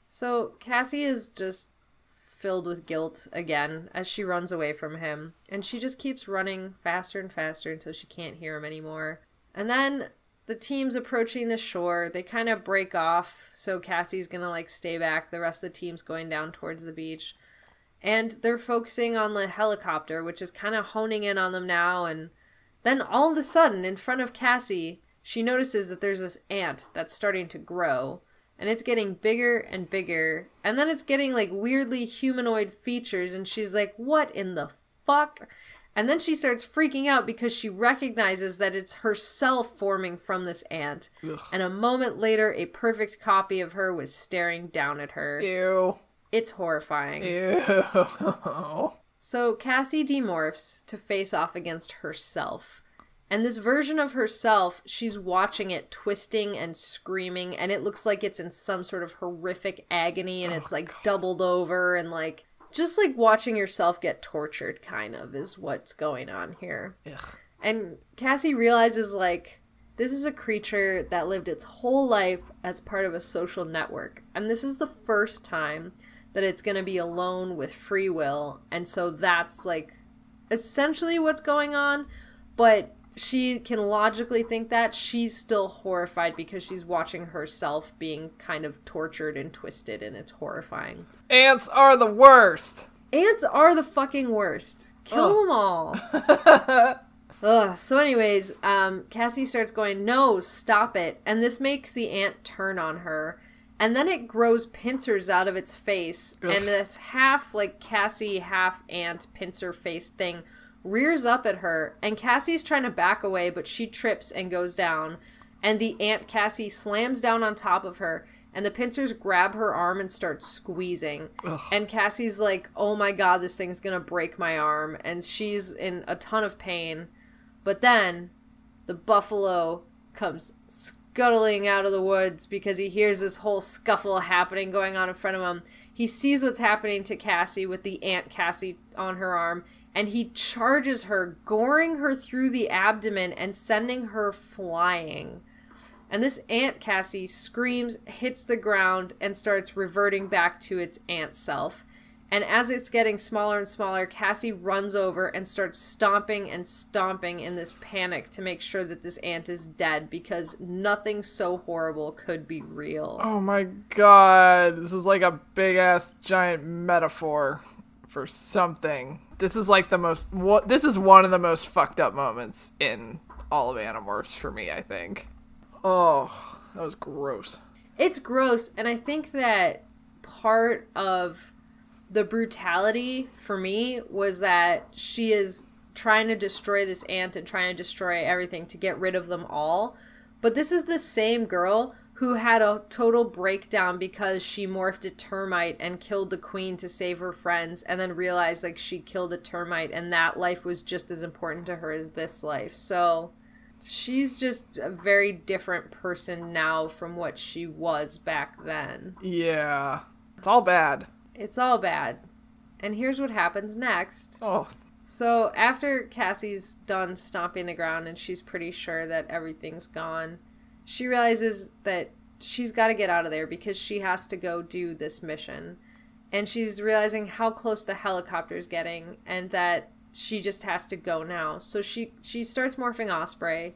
So Cassie is just filled with guilt again as she runs away from him, and she just keeps running faster and faster until she can't hear him anymore. And then the team's approaching the shore. They kind of break off, so Cassie's gonna, like, stay back. The rest of the team's going down towards the beach. And they're focusing on the helicopter, which is kind of honing in on them now. And then all of a sudden, in front of Cassie, she notices that there's this ant that's starting to grow. And it's getting bigger and bigger. And then it's getting, like, weirdly humanoid features. And she's like, what in the fuck? And then she starts freaking out because she recognizes that it's herself forming from this ant. Ugh. And a moment later, a perfect copy of her was staring down at her. Ew. It's horrifying. Ew. So Cassie demorphs to face off against herself. And this version of herself, she's watching it twisting and screaming, and it looks like it's in some sort of horrific agony, and it's, like, doubled over, and, like, just like watching yourself get tortured, kind of, is what's going on here. Ugh. And Cassie realizes, like, this is a creature that lived its whole life as part of a social network. And this is the first time that it's going to be alone with free will. And so that's, like, essentially what's going on. But she can logically think that she's still horrified because she's watching herself being kind of tortured and twisted, and it's horrifying. Ants are the worst. Ants are the fucking worst. Kill them all. Ugh. So anyways, Cassie starts going, no, stop it. And this makes the ant turn on her. And then it grows pincers out of its face. Ugh. And this half, like, Cassie, half ant pincer face thing rears up at her, and Cassie's trying to back away, but she trips and goes down, and the ant Cassie slams down on top of her, and the pincers grab her arm and start squeezing. Ugh. And Cassie's like, oh my god, this thing's gonna break my arm, and she's in a ton of pain. But then the buffalo comes scuttling out of the woods because he hears this whole scuffle happening going on in front of him. He sees what's happening to Cassie with the ant Cassie on her arm, and he charges her, goring her through the abdomen and sending her flying. And this ant Cassie screams, hits the ground, and starts reverting back to its ant self. And as it's getting smaller and smaller, Cassie runs over and starts stomping and stomping in this panic to make sure that this ant is dead, because nothing so horrible could be real. Oh my god, this is like a big-ass giant metaphor for something. This is like this is one of the most fucked up moments in all of Animorphs for me, I think. Oh, that was gross. It's gross, and I think that part of the brutality for me was that she is trying to destroy this ant and trying to destroy everything to get rid of them all. But this is the same girl who had a total breakdown because she morphed a termite and killed the queen to save her friends, and then realized like she killed a termite and that life was just as important to her as this life. So she's just a very different person now from what she was back then. Yeah. It's all bad. It's all bad. And here's what happens next. Oh. So after Cassie's done stomping the ground and she's pretty sure that everything's gone, she realizes that she's got to get out of there because she has to go do this mission. And she's realizing how close the helicopter's getting and that she just has to go now. So she starts morphing Osprey,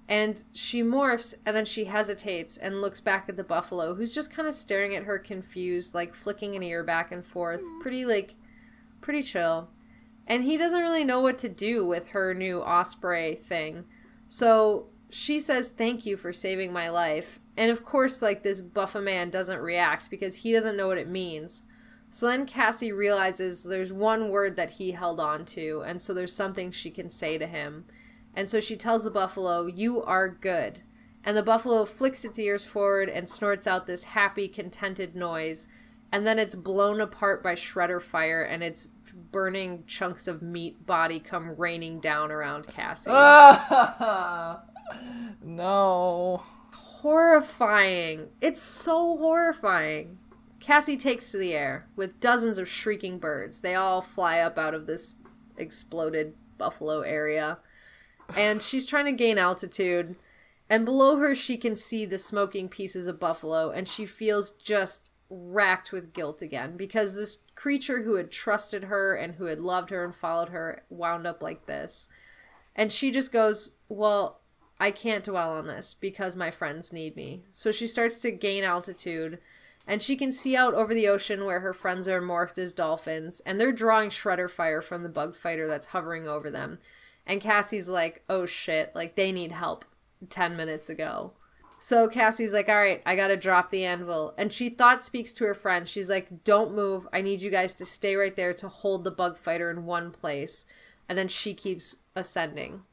and she morphs, and then she hesitates and looks back at the buffalo, who's just kind of staring at her confused, like flicking an ear back and forth. Pretty chill. And he doesn't really know what to do with her new Osprey thing. So she says, "Thank you for saving my life." And of course, like, this buffa man doesn't react because he doesn't know what it means. So then Cassie realizes there's one word that he held on to, and so there's something she can say to him. And so she tells the buffalo, "You are good." And the buffalo flicks its ears forward and snorts out this happy, contented noise. And then it's blown apart by shredder fire, and its burning chunks of meat body come raining down around Cassie. No. Horrifying. It's so horrifying. Cassie takes to the air with dozens of shrieking birds. They all fly up out of this exploded buffalo area. And she's trying to gain altitude. And below her, she can see the smoking pieces of buffalo. And she feels just racked with guilt again. Because this creature who had trusted her and who had loved her and followed her wound up like this. And she just goes, "Well, I can't dwell on this because my friends need me." So she starts to gain altitude, and she can see out over the ocean where her friends are morphed as dolphins, and they're drawing shredder fire from the bug fighter that's hovering over them. And Cassie's like, "Oh shit, like they need help 10 minutes ago." So Cassie's like, "All right, I gotta drop the anvil." And she thought speaks to her friend. She's like, "Don't move. I need you guys to stay right there to hold the bug fighter in one place." And then she keeps ascending.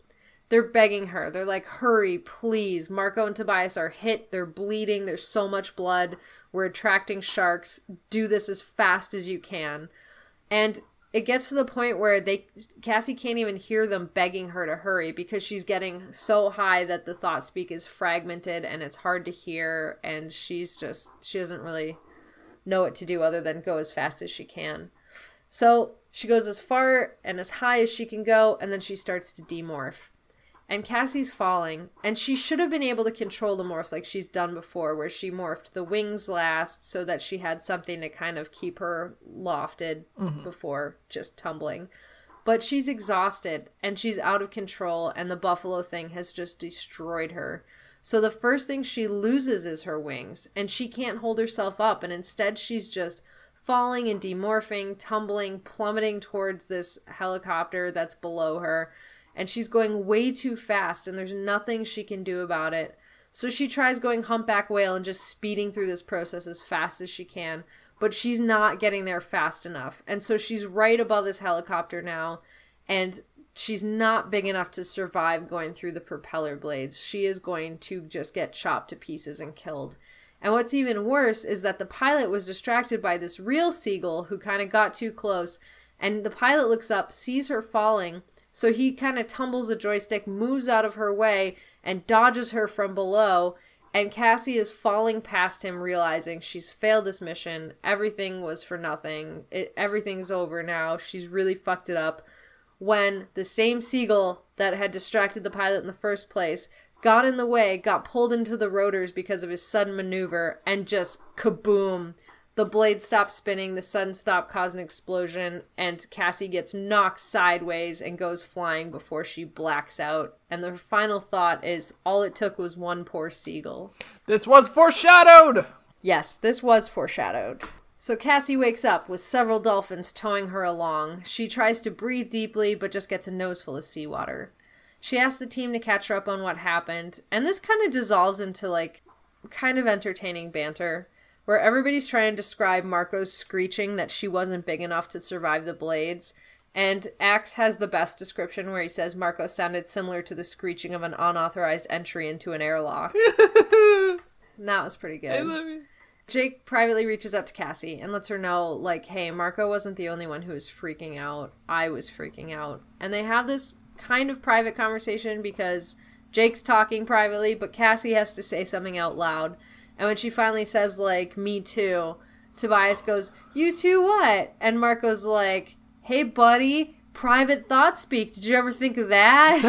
They're begging her. They're like, "Hurry, please. Marco and Tobias are hit. They're bleeding. There's so much blood. We're attracting sharks. Do this as fast as you can." And it gets to the point where Cassie can't even hear them begging her to hurry because she's getting so high that the thought speak is fragmented and it's hard to hear. And she doesn't really know what to do other than go as fast as she can. So she goes as far and as high as she can go, and then she starts to demorph. And Cassie's falling, and she should have been able to control the morph like she's done before, where she morphed the wings last so that she had something to kind of keep her lofted before just tumbling. But she's exhausted, and she's out of control, and the buffalo thing has just destroyed her. So the first thing she loses is her wings, and she can't hold herself up, and instead she's just falling and demorphing, tumbling, plummeting towards this helicopter that's below her. And she's going way too fast, and there's nothing she can do about it. So she tries going humpback whale and just speeding through this process as fast as she can. But she's not getting there fast enough. And so she's right above this helicopter now. And she's not big enough to survive going through the propeller blades. She is going to just get chopped to pieces and killed. And what's even worse is that the pilot was distracted by this real seagull who kind of got too close. And the pilot looks up, sees her falling. So he kind of tumbles the joystick, moves out of her way, and dodges her from below. And Cassie is falling past him, realizing she's failed this mission. Everything was for nothing. Everything's over now. She's really fucked it up. When the same seagull that had distracted the pilot in the first place got in the way, got pulled into the rotors because of his sudden maneuver, and just kaboom. The blade stopped spinning, the sun stopped causing an explosion, and Cassie gets knocked sideways and goes flying before she blacks out. And the final thought is, all it took was one poor seagull. This was foreshadowed! Yes, this was foreshadowed. So Cassie wakes up with several dolphins towing her along. She tries to breathe deeply, but just gets a nose full of seawater. She asks the team to catch her up on what happened, and this kind of dissolves into, like, kind of entertaining banter where everybody's trying to describe Marco's screeching that she wasn't big enough to survive the blades. And Axe has the best description where he says Marco sounded similar to the screeching of an unauthorized entry into an airlock. And that was pretty good. I love you. Jake privately reaches out to Cassie and lets her know, like, hey, Marco wasn't the only one who was freaking out. I was freaking out. And they have this kind of private conversation because Jake's talking privately, but Cassie has to say something out loud. And when she finally says, like, me too, Tobias goes, you too what? And Marco's like, hey, buddy, private thought speak. Did you ever think of that?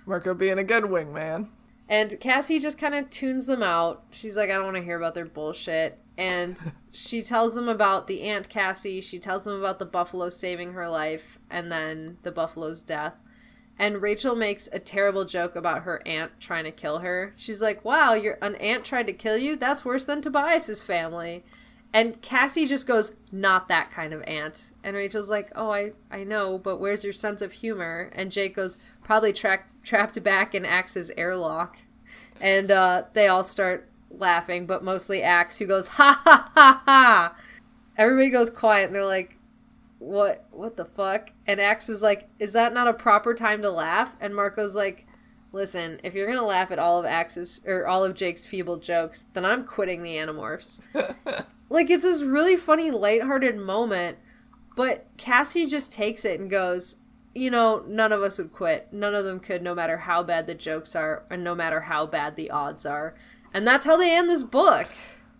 Marco being a good wingman. And Cassie just kind of tunes them out. She's like, I don't want to hear about their bullshit. And she tells them about the Aunt Cassie. She tells them about the buffalo saving her life and then the buffalo's death. And Rachel makes a terrible joke about her aunt trying to kill her. She's like, wow, an aunt tried to kill you? That's worse than Tobias's family. And Cassie just goes, not that kind of aunt. And Rachel's like, oh, I know, but where's your sense of humor? And Jake goes, probably trapped back in Axe's airlock. And they all start laughing, but mostly Axe, who goes, ha ha ha ha. Everybody goes quiet, and they're like, what the fuck? And Axe was like, is that not a proper time to laugh? And Marco's like, listen, if you're gonna laugh at all of Jake's feeble jokes, then I'm quitting the Animorphs. Like, it's this really funny, lighthearted moment, but Cassie just takes it and goes, you know, none of us would quit. None of them could, no matter how bad the jokes are, and no matter how bad the odds are. And that's how they end this book.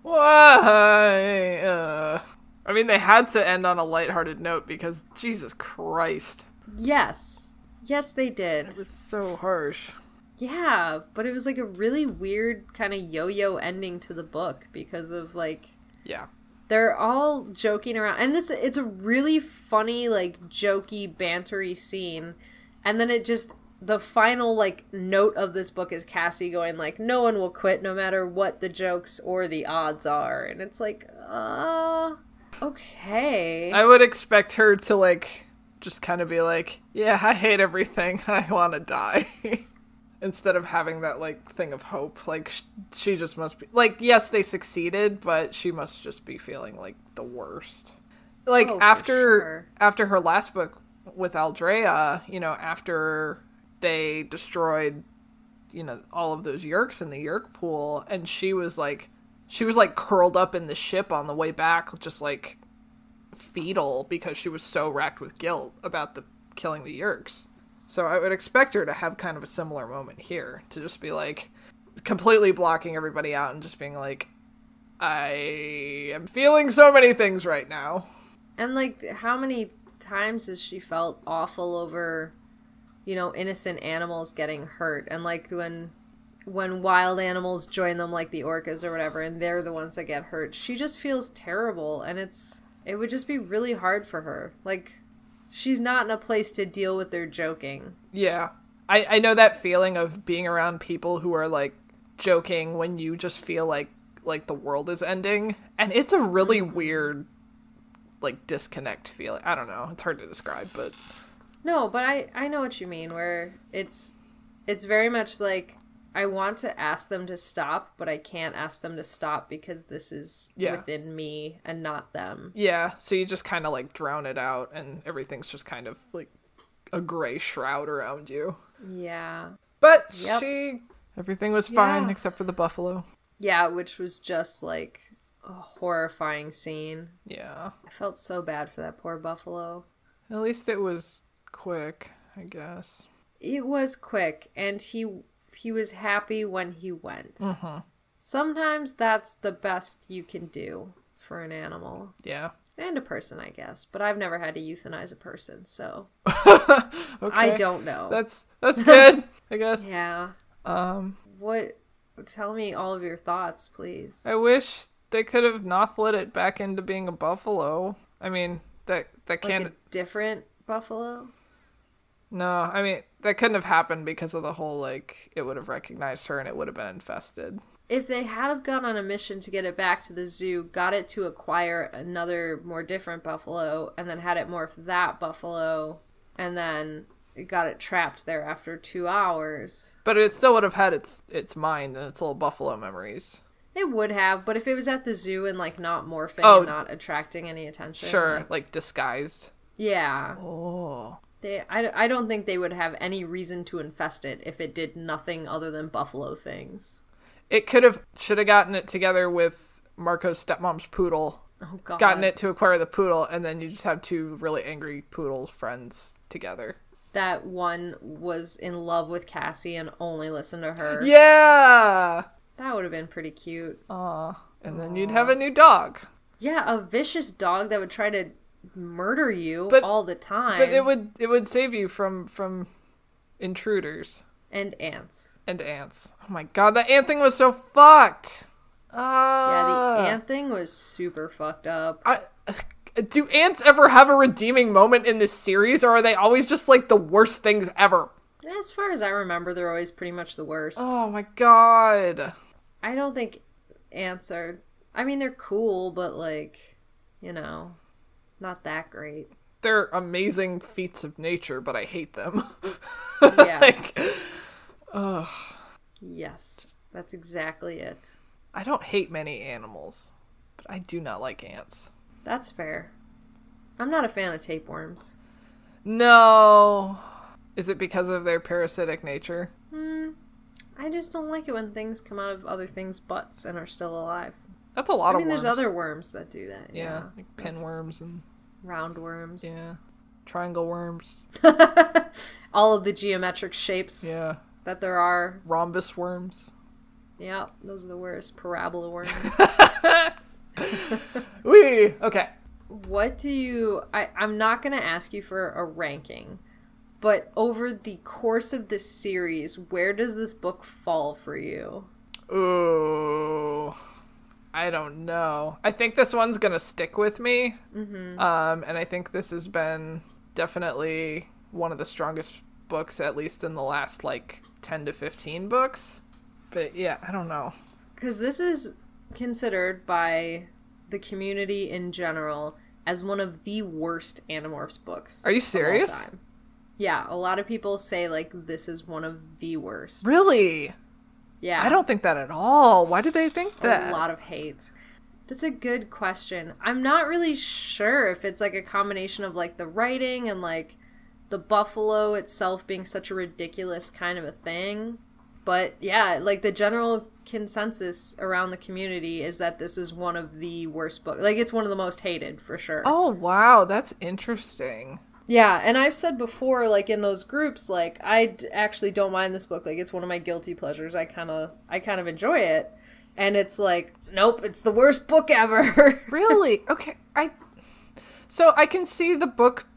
Why? I mean, they had to end on a lighthearted note because, Jesus Christ. Yes. Yes, they did. It was so harsh. Yeah, but it was like a really weird kind of yo-yo ending to the book because of, like... Yeah. They're all joking around. And it's a really funny, like, jokey, bantery scene. And then the final, like, note of this book is Cassie going, like, no one will quit no matter what the jokes or the odds are. And it's like, okay. I would expect her to, like, just kind of be like, yeah, I hate everything. I want to die. Instead of having that, like, thing of hope. Like, she just must be... Like, yes, they succeeded, but she must just be feeling, like, the worst. Like, after her last book with Aldrea, you know, after they destroyed, you know, all of those Yeerks in the Yeerk pool, and she was, like, curled up in the ship on the way back, just, like, fetal, because she was so racked with guilt about killing the Yeerks. So I would expect her to have kind of a similar moment here, to just be, like, completely blocking everybody out and just being like, I am feeling so many things right now. And, like, how many times has she felt awful over, you know, innocent animals getting hurt? And, like, when wild animals join them, like the orcas or whatever, and they're the ones that get hurt, she just feels terrible, and it would just be really hard for her. Like... She's not in a place to deal with their joking. Yeah. I know that feeling of being around people who are, like, joking when you just feel like the world is ending. And it's a really weird, like, disconnect feeling. I don't know. It's hard to describe, but... No, but I know what you mean, where it's very much like, I want to ask them to stop, but I can't ask them to stop because this is within me and not them. Yeah, so you just kind of, like, drown it out, and everything's just kind of, like, a gray shroud around you. Yeah. But everything was fine except for the buffalo. Yeah, which was just, like, a horrifying scene. Yeah. I felt so bad for that poor buffalo. At least it was quick, I guess. It was quick, and he was happy when he went. Mm-hmm. Sometimes that's the best you can do for an animal. Yeah. And a person, I guess. But I've never had to euthanize a person, so... Okay. I don't know. That's good, I guess. Yeah. Tell me all of your thoughts, please. I wish they could have Nothlit it back into being a buffalo. I mean, that can't... Like a different buffalo? No, I mean, that couldn't have happened because of the whole, like, it would have recognized her and it would have been infested. If they had have gone on a mission to get it back to the zoo, got it to acquire another, more different buffalo, and then had it morph that buffalo, and then it got it trapped there after 2 hours. But it still would have had its mind and its little buffalo memories. It would have, but if it was at the zoo and, like, not morphing and not attracting any attention. Sure, like disguised. Yeah. Oh. I don't think they would have any reason to infest it if it did nothing other than buffalo things. It should have gotten it together with Marco's stepmom's poodle. Oh, God. Gotten it to acquire the poodle, and then you just have two really angry poodle friends together. That one was in love with Cassie and only listened to her. Yeah! That would have been pretty cute. Aw. And then you'd have a new dog. Yeah, a vicious dog that would try to murder you all the time. But it would save you from intruders. And ants. Oh my god, that ant thing was so fucked! Yeah, the ant thing was super fucked up. Do ants ever have a redeeming moment in this series, or are they always just, like, the worst things ever? As far as I remember, they're always pretty much the worst. Oh my god. I don't think ants are... I mean, they're cool, but, like, you know, not that great. They're amazing feats of nature, but I hate them. Yes. Ugh. Yes, that's exactly it. I don't hate many animals, but I do not like ants. That's fair. I'm not a fan of tapeworms. No. Is it because of their parasitic nature? I just don't like it when things come out of other things' butts and are still alive. That's a lot of worms. There's other worms that do that. Yeah, like pinworms and... roundworms. Yeah. Triangle worms. All of the geometric shapes that there are. Rhombus worms. Yeah, those are the worst. Parabola worms. Wee! Okay. What do you... I'm not going to ask you for a ranking, but over the course of this series, where does this book fall for you? Ooh... I don't know. I think this one's gonna stick with me. Mm-hmm. And I think this has been definitely one of the strongest books, at least in the last, like, 10 to 15 books. But yeah, I don't know. Because this is considered by the community in general as one of the worst Animorphs books. Are you serious? Of all time. Yeah, a lot of people say, like, this is one of the worst. Really? Yeah. I don't think that at all. Why do they think that? A lot of hate. That's a good question. I'm not really sure if it's, like, a combination of, like, the writing and, like, the buffalo itself being such a ridiculous kind of a thing. But, yeah, like, the general consensus around the community is that this is one of the worst books. Like, it's one of the most hated, for sure. Oh, wow. That's interesting. Yeah, and I've said before, like, in those groups, like, I actually don't mind this book. Like, it's one of my guilty pleasures. I kind of enjoy it. And it's like, nope, it's the worst book ever. Really? Okay. So I can see the book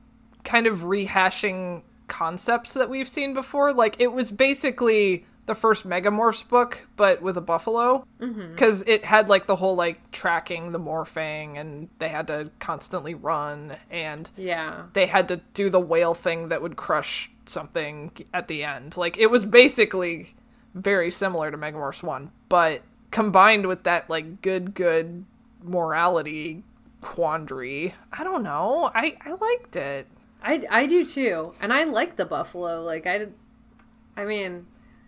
kind of rehashing concepts that we've seen before. Like, it was basically the first Megamorphs book, but with a buffalo. Because it had, like, the whole, like, tracking the morphing, and they had to constantly run, and they had to do the whale thing that would crush something at the end. Like, it was basically very similar to Megamorphs 1, but combined with that, like, good morality quandary. I don't know. I liked it. I do too. And I like the buffalo. Like, I mean...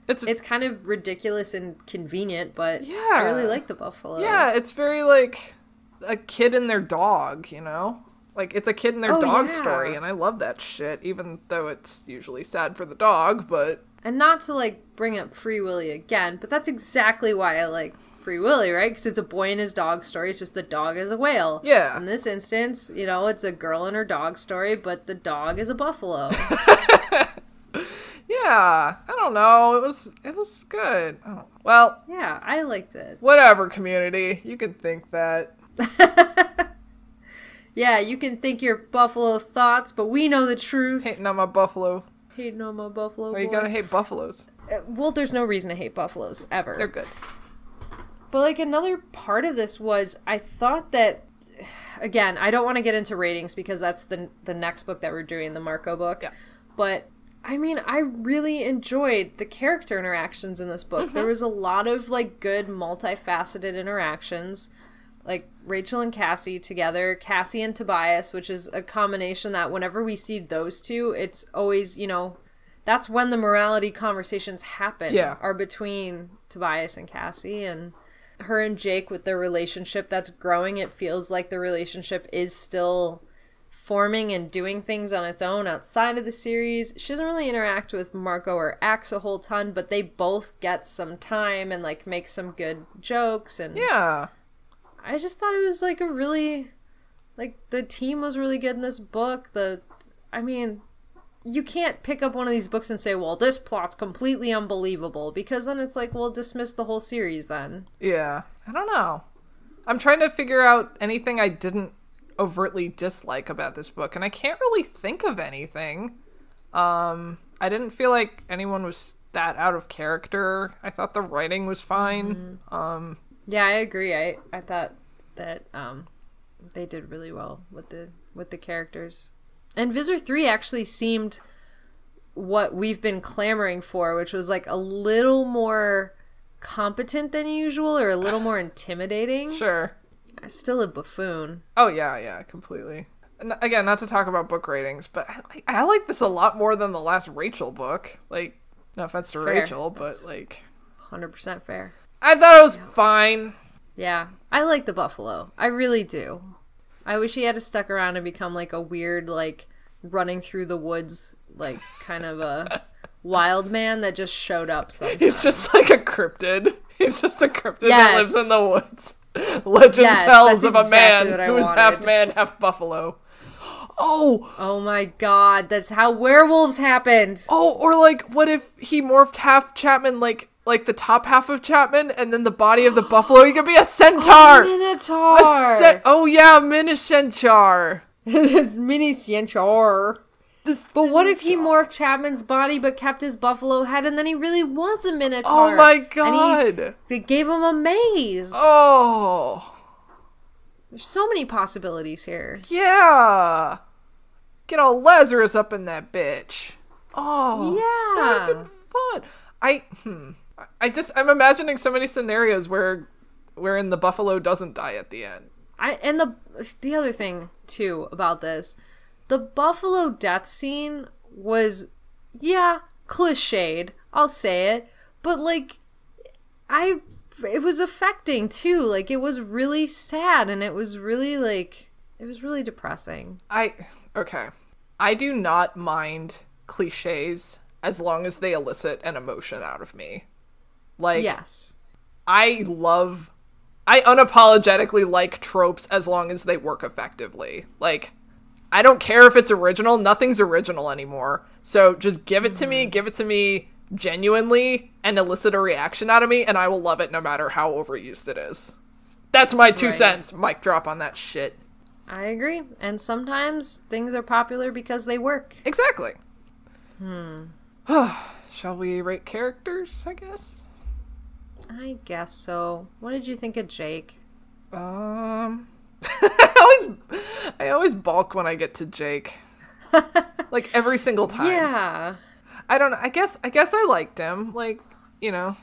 It's kind of ridiculous and convenient, but I really like the buffalo. Yeah, it's very, like, a kid and their dog, you know? Like, it's a kid and their dog story, and I love that shit, even though it's usually sad for the dog, but... And not to, like, bring up Free Willy again, but that's exactly why I like Free Willy, right? Because it's a boy and his dog story, it's just the dog is a whale. Yeah. In this instance, you know, it's a girl and her dog story, but the dog is a buffalo. Yeah, I don't know. It was good. Oh. Well, yeah, I liked it. Whatever, community. You can think that. Yeah, you can think your buffalo thoughts, but we know the truth. Hating on my buffalo. Hating on my buffalo. Why you gotta hate buffaloes? Well, there's no reason to hate buffaloes ever. They're good. But, like, another part of this was I thought that, again, I don't want to get into ratings because that's the next book that we're doing, the Marco book. Yeah. But I mean, I really enjoyed the character interactions in this book. There was a lot of, like, good, multifaceted interactions. like Rachel and Cassie together, Cassie and Tobias, which is a combination that whenever we see those two, it's always, you know, that's when the morality conversations happen. Yeah. Are between Tobias and Cassie, and her and Jake with their relationship that's growing. It feels like the relationship is still forming and doing things on its own outside of the series. She doesn't really interact with Marco or Axe a whole ton, but they both get some time and like make some good jokes. And Yeah. I just thought it was like a really, like, the team was really good in this book. I mean, you can't pick up one of these books and say, well, this plot's completely unbelievable, because then it's like, well, dismiss the whole series then. Yeah. I don't know. I'm trying to figure out anything I didn't overtly dislike about this book, and I can't really think of anything. I didn't feel like anyone was that out of character. I thought the writing was fine. Mm-hmm. Yeah, I agree. I thought that they did really well with the characters. And Visor 3 actually seemed what we've been clamoring for, which was like a little more competent than usual, or a little more intimidating. Sure. Still a buffoon. Oh, yeah, completely. And again, not to talk about book ratings, but I like this a lot more than the last Rachel book. Like, no offense to Rachel, but like... 100% fair. I thought it was fine. Yeah, I like the buffalo. I really do. I wish he had stuck around and become like a weird, like, running through the woods, like, kind of a wild man that just showed up sometimes. He's just like a cryptid. He's just a cryptid that lives in the woods. Legend tells of a man who's half man, half buffalo. Oh my god, that's how werewolves happened. Oh, or like, what if he morphed half Chapman, like the top half of Chapman, and then the body of the buffalo? He could be a centaur. A minotaur. Oh yeah, a mini centaur. Mini centaur. But what if he morphed Chapman's body but kept his buffalo head, and then he really was a minotaur? Oh my god. They gave him a maze. Oh. There's so many possibilities here. Yeah. Get all Lazarus up in that bitch. Oh. Yeah. That would have been fun. I'm imagining so many scenarios wherein the buffalo doesn't die at the end. And the other thing too about this, the buffalo death scene was, yeah, cliched. I'll say it, but like, it was affecting too. Like, it was really sad, and it was really depressing. Okay. I do not mind cliches as long as they elicit an emotion out of me. Like, yes. I unapologetically like tropes as long as they work effectively. Like, I don't care if it's original. Nothing's original anymore. So just give it to me genuinely, and elicit a reaction out of me, and I will love it no matter how overused it is. That's my 2 cents. Mic drop on that shit. I agree. And sometimes things are popular because they work. Exactly. Shall we rate characters, I guess? I guess so. What did you think of Jake? I always balk when I get to Jake. Like, every single time. Yeah. I don't know. I guess I liked him. Like, you know.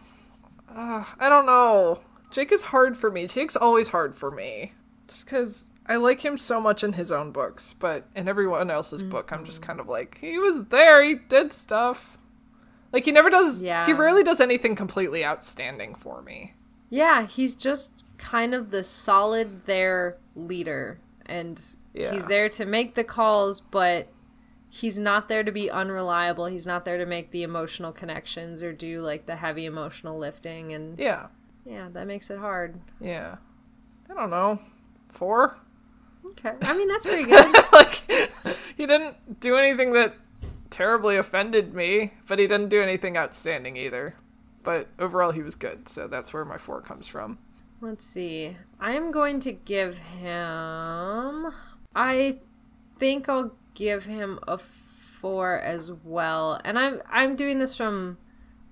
I don't know. Jake is hard for me. Jake's always hard for me. Just because I like him so much in his own books, but in everyone else's book, I'm just kind of like, he was there, he did stuff. Like, he never does, he rarely does anything completely outstanding for me. Yeah, he's just kind of the solid there leader, and he's there to make the calls, but he's not there to be unreliable. He's not there to make the emotional connections or do, like, the heavy emotional lifting, and yeah, that makes it hard. Yeah. I don't know. 4? Okay. I mean, that's pretty good. Like, he didn't do anything that terribly offended me, but he didn't do anything outstanding either. But overall, he was good, so that's where my 4 comes from. Let's see. I'm going to give him... I think I'll give him a 4 as well. And I'm doing this from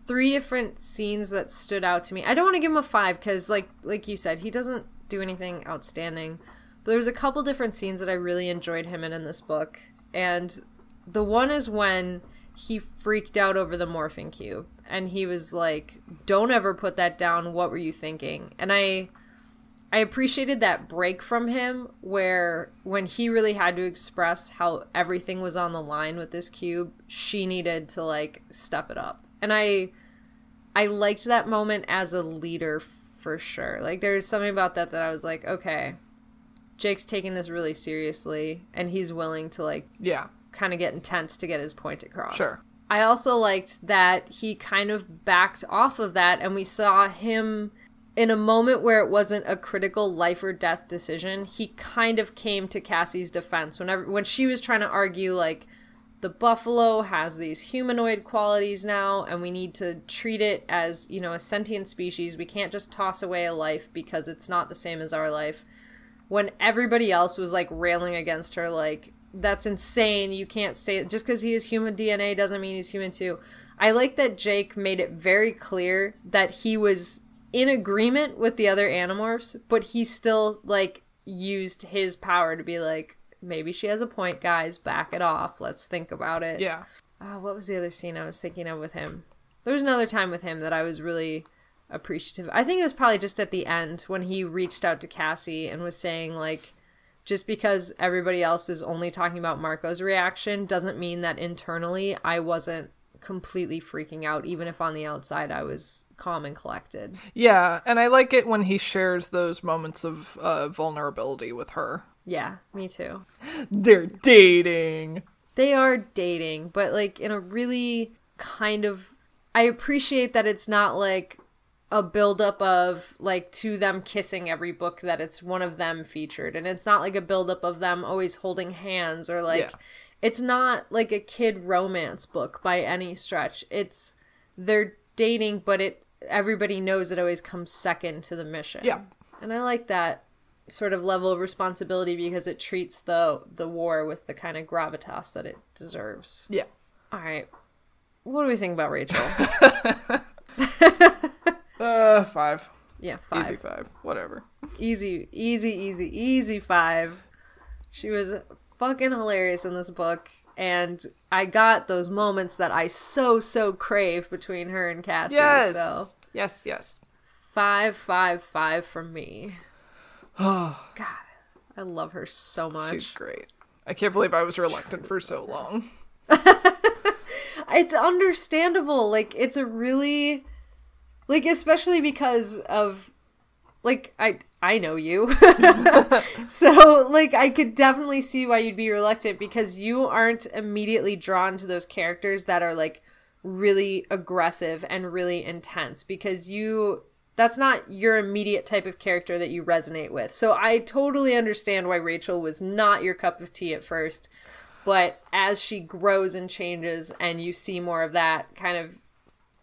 3 different scenes that stood out to me. I don't want to give him a 5 because, like you said, he doesn't do anything outstanding. But there's a couple different scenes that I really enjoyed him in this book. And the one is when he freaked out over the morphing cube. And he was like, don't ever put that down. What were you thinking? And I I appreciated that break from him where when he really had to express how everything was on the line with this cube, she needed to, like, step it up. And I liked that moment as a leader for sure. Like, there's something about that I was like, okay, Jake's taking this really seriously, and he's willing to, like, kind of get intense to get his point across. Sure. I also liked that he kind of backed off of that, and we saw him in a moment where it wasn't a critical life or death decision. He kind of came to Cassie's defense when she was trying to argue, like, the buffalo has these humanoid qualities now, and we need to treat it as, you know, a sentient species. We can't just toss away a life because it's not the same as our life. When everybody else was, like, railing against her, like, that's insane. You can't say it. Just because he has human DNA doesn't mean he's human too. I like that Jake made it very clear that he was in agreement with the other Animorphs, but he still, like, used his power to be like, maybe she has a point, guys. Back it off. Let's think about it. Yeah. What was the other scene I was thinking of with him? There was another time with him that I was really appreciative. I think it was probably just at the end when he reached out to Cassie and was saying, like, just because everybody else is only talking about Marco's reaction doesn't mean that internally I wasn't completely freaking out, even if on the outside I was calm and collected. Yeah, and I like it when he shares those moments of vulnerability with her. Yeah, me too. They're dating. They are dating, but, like, in a really kind of... I appreciate that it's not, like, a buildup of, like, to them kissing every book that it's one of them featured. And it's not, like, a buildup of them always holding hands or, like... Yeah. It's not, like, a kid romance book by any stretch. It's... They're dating, but everybody knows it always comes second to the mission. Yeah. And I like that sort of level of responsibility because it treats the war with the kind of gravitas that it deserves. Yeah. All right. What do we think about Rachel? 5. Yeah, 5. Easy 5. Whatever. Easy 5. She was fucking hilarious in this book. And I got those moments that I so crave between her and Cassie. Yes. So. Yes. 5 from me. God, I love her so much. She's great. I can't believe I was reluctant for so long. It's understandable. Like, it's a really... Like, especially because of... Like, I know you. So, like, I could definitely see why you'd be reluctant because you aren't immediately drawn to those characters that are, like, really aggressive and really intense because that's not your immediate type of character that you resonate with. So I totally understand why Rachel was not your cup of tea at first, but as she grows and changes and you see more of that kind of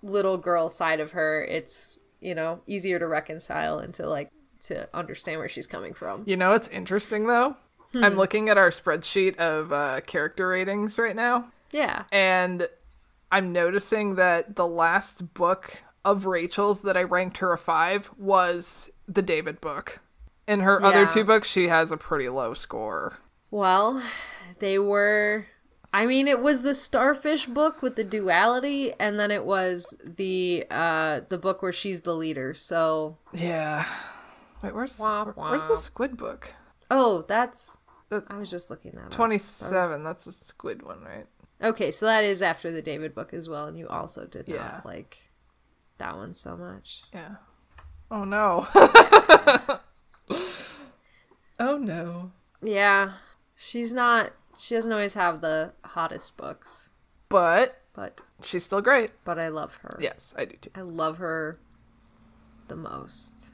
little girl side of her, it's, you know, easier to reconcile and to, like, to understand where she's coming from. You know what's interesting, though? I'm looking at our spreadsheet of character ratings right now. Yeah. And I'm noticing that the last book of Rachel's that I ranked her a 5 was the David book. In her other 2 books, she has a pretty low score. Well, they were... I mean, it was the Starfish book with the duality, and then it was the book where she's the leader, so... Yeah. Wait, where's the squid book? Oh, that's... I was just looking that 27, that's a squid one, right? Okay, so that is after the David book as well, and you also did not like that one so much. Yeah. Oh, no. Oh, no. Yeah. She doesn't always have the hottest books. But she's still great. But I love her. Yes, I do too. I love her the most.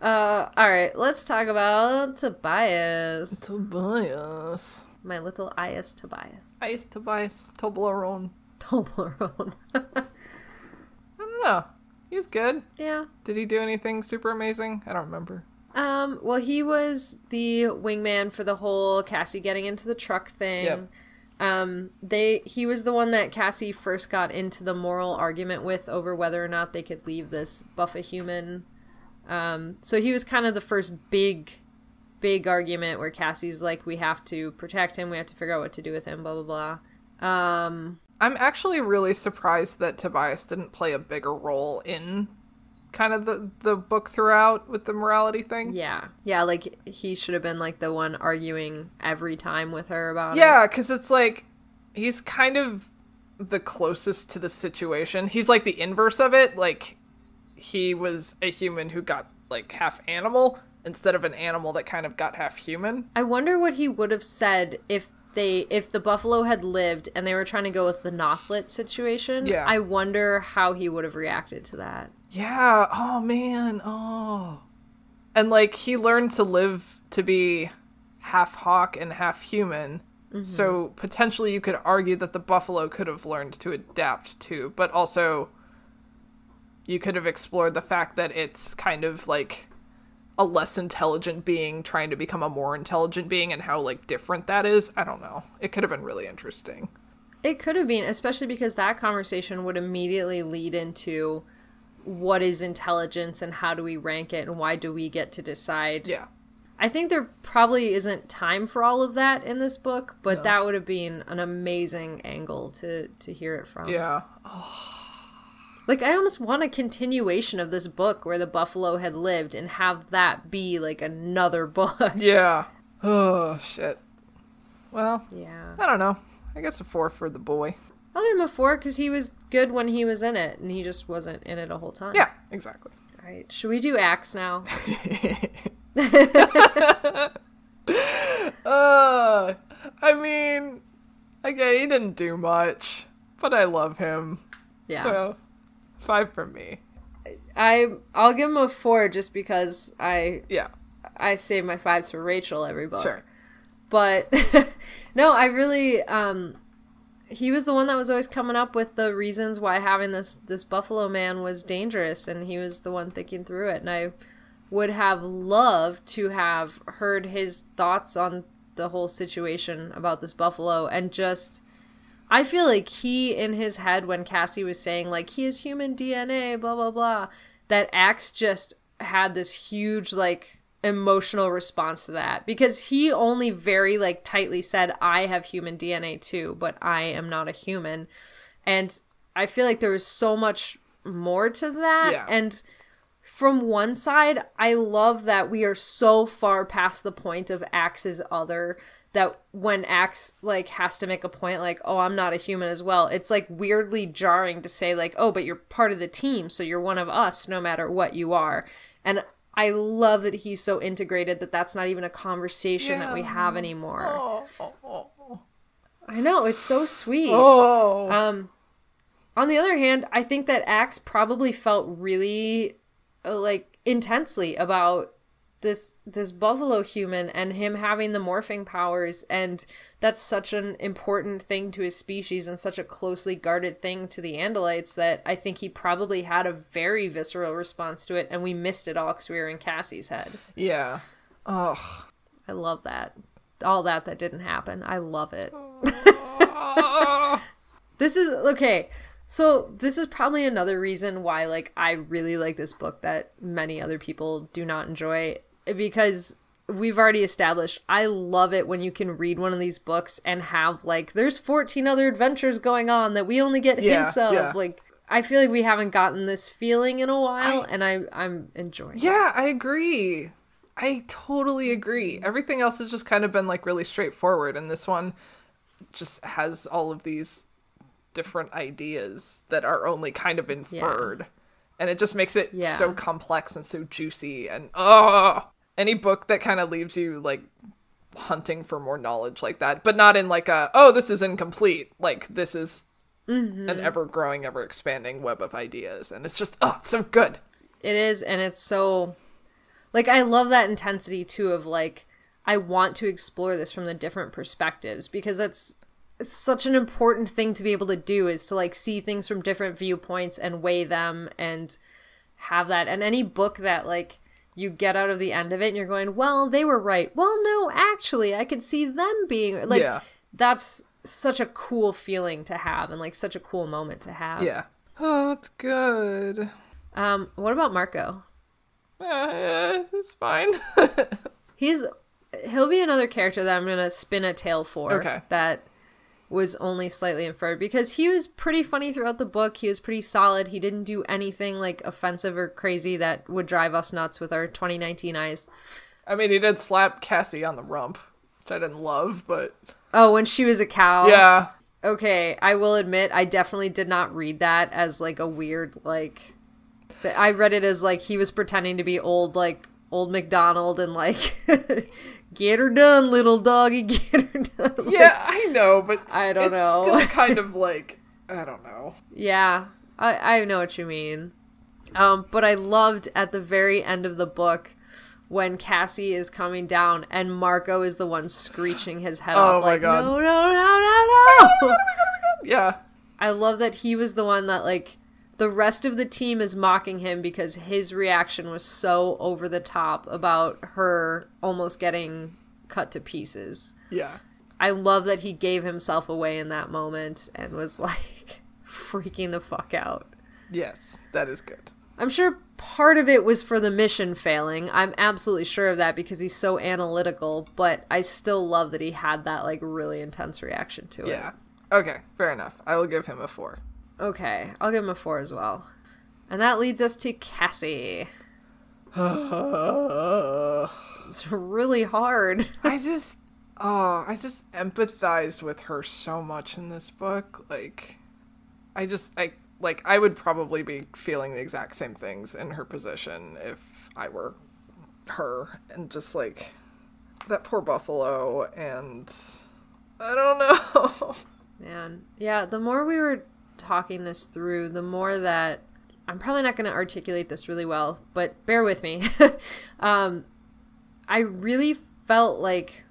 Alright, let's talk about Tobias. Tobias. My little Ias Tobias. Ias Tobias. Toblerone. Toblerone. I don't know. He was good. Yeah. Did he do anything super amazing? I don't remember. Well, he was the wingman for the whole Cassie getting into the truck thing. Yep. He was the one that Cassie first got into the moral argument with over whether or not they could leave this buffa-human. So he was kind of the first big argument where Cassie's like, we have to protect him, we have to figure out what to do with him, blah, blah, blah. I'm actually really surprised that Tobias didn't play a bigger role in kind of the book throughout with the morality thing. Yeah. Yeah, like, he should have been, like, the one arguing every time with her about it. Yeah, because it's like, he's kind of the closest to the situation. He's, like, the inverse of it. Like, he was a human who got, like, half animal instead of an animal that kind of got half human. I wonder what he would have said if the buffalo had lived and they were trying to go with the Nothlit situation. Yeah. I wonder how he would have reacted to that. Yeah. Oh, man. Oh. And, like, he learned to live to be half hawk and half human. Mm-hmm. So, potentially you could argue that the buffalo could have learned to adapt, too. But also, you could have explored the fact that it's kind of, like, a less intelligent being trying to become a more intelligent being and how, like, different that is. I don't know. It could have been really interesting. It could have been, especially because that conversation would immediately lead into what is intelligence and how do we rank it and why do we get to decide. Yeah. I think there probably isn't time for all of that in this book, but that would have been an amazing angle to hear it from. Yeah. Oh. Like, I almost want a continuation of this book where the buffalo had lived and have that be, like, another book. Yeah. Oh, shit. Well, yeah. I don't know. I guess a 4 for the boy. I'll give him a 4 because he was good when he was in it, and he just wasn't in it a whole time. Yeah, exactly. All right. Should we do Axe now? I mean, again, he didn't do much, but I love him. Yeah. So, 5 from me. I'll give him a 4 just because I save my 5s for Rachel every book. Sure. But no, I really he was the one that was always coming up with the reasons why having this buffalo man was dangerous, and he was the one thinking through it, and I would have loved to have heard his thoughts on the whole situation about this buffalo. And just, I feel like he, in his head, when Cassie was saying, like, he has human DNA, blah, blah, blah, that Axe just had this huge, like, emotional response to that. Because he only very, like, tightly said, I have human DNA too, but I am not a human. And I feel like there was so much more to that. Yeah. And from one side, I love that we are so far past the point of Axe's other that when Axe, like, has to make a point, like, oh, I'm not a human as well, it's, like, weirdly jarring to say, like, oh, but you're part of the team, so you're one of us no matter what you are. And I love that he's so integrated that that's not even a conversation that we have anymore. Oh. I know, it's so sweet. Oh. On the other hand, I think that Axe probably felt really, like, intensely about this buffalo human and him having the morphing powers, and that's such an important thing to his species and such a closely guarded thing to the Andalites that I think he probably had a very visceral response to it, and we missed it all because we were in Cassie's head. Yeah. Ugh. I love that. All that didn't happen. I love it. This is, okay, so this is probably another reason why, like, I really like this book that many other people do not enjoy, because we've already established I love it when you can read one of these books and have, like, there's 14 other adventures going on that we only get hints of. Yeah. Like, I feel like we haven't gotten this feeling in a while, and I'm enjoying it. Yeah, I agree. I totally agree. Everything else has just kind of been, like, really straightforward, and this one just has all of these different ideas that are only kind of inferred. Yeah. And it just makes it so complex and so juicy, and any book that kind of leaves you, like, hunting for more knowledge like that, but not in, like, this is incomplete. Like, this is an ever-growing, ever-expanding web of ideas, and it's just, it's so good. It is, and it's so, like, I love that intensity, too, of, like, I want to explore this from the different perspectives, because it's such an important thing to be able to do, is to, like, see things from different viewpoints and weigh them and have that. And any book that, like, you get out of the end of it and you're going, well, they were right. Well, no, actually, I could see them being, like, that's such a cool feeling to have, and, like, such a cool moment to have. Yeah. Oh, it's good. What about Marco? It's fine. He'll be another character that I'm going to spin a tale for. Okay. That was only slightly inferred, because he was pretty funny throughout the book. He was pretty solid. He didn't do anything like offensive or crazy that would drive us nuts with our 2019 eyes. I mean, he did slap Cassie on the rump, which I didn't love, but... Oh, when she was a cow? Yeah. Okay, I will admit, I definitely did not read that as, like, a weird, like... I read it as, like, he was pretending to be old MacDonald and, like... Get her done, little doggy, get her done. Like, yeah, I know, but I don't know. Still kind of like, I don't know. Yeah, I know what you mean. But I loved at the very end of the book when Cassie is coming down and Marco is the one screeching his head off. My Like, God. No. Yeah. I love that he was the one that, like, the rest of the team is mocking him because his reaction was so over the top about her almost getting cut to pieces. Yeah. I love that he gave himself away in that moment and was, like, freaking the fuck out. Yes, that is good. I'm sure part of it was for the mission failing. I'm absolutely sure of that because he's so analytical, but I still love that he had that, like, really intense reaction to it. Yeah. Okay, fair enough. I will give him a 4. Okay, I'll give him a 4 as well. And that leads us to Cassie. It's really hard. I just empathized with her so much in this book. Like, I would probably be feeling the exact same things in her position if I were her. And just, like, that poor buffalo, and I don't know. Man, yeah, the more we were talking this through, the more that I'm probably not going to articulate this really well, but bear with me. I really felt like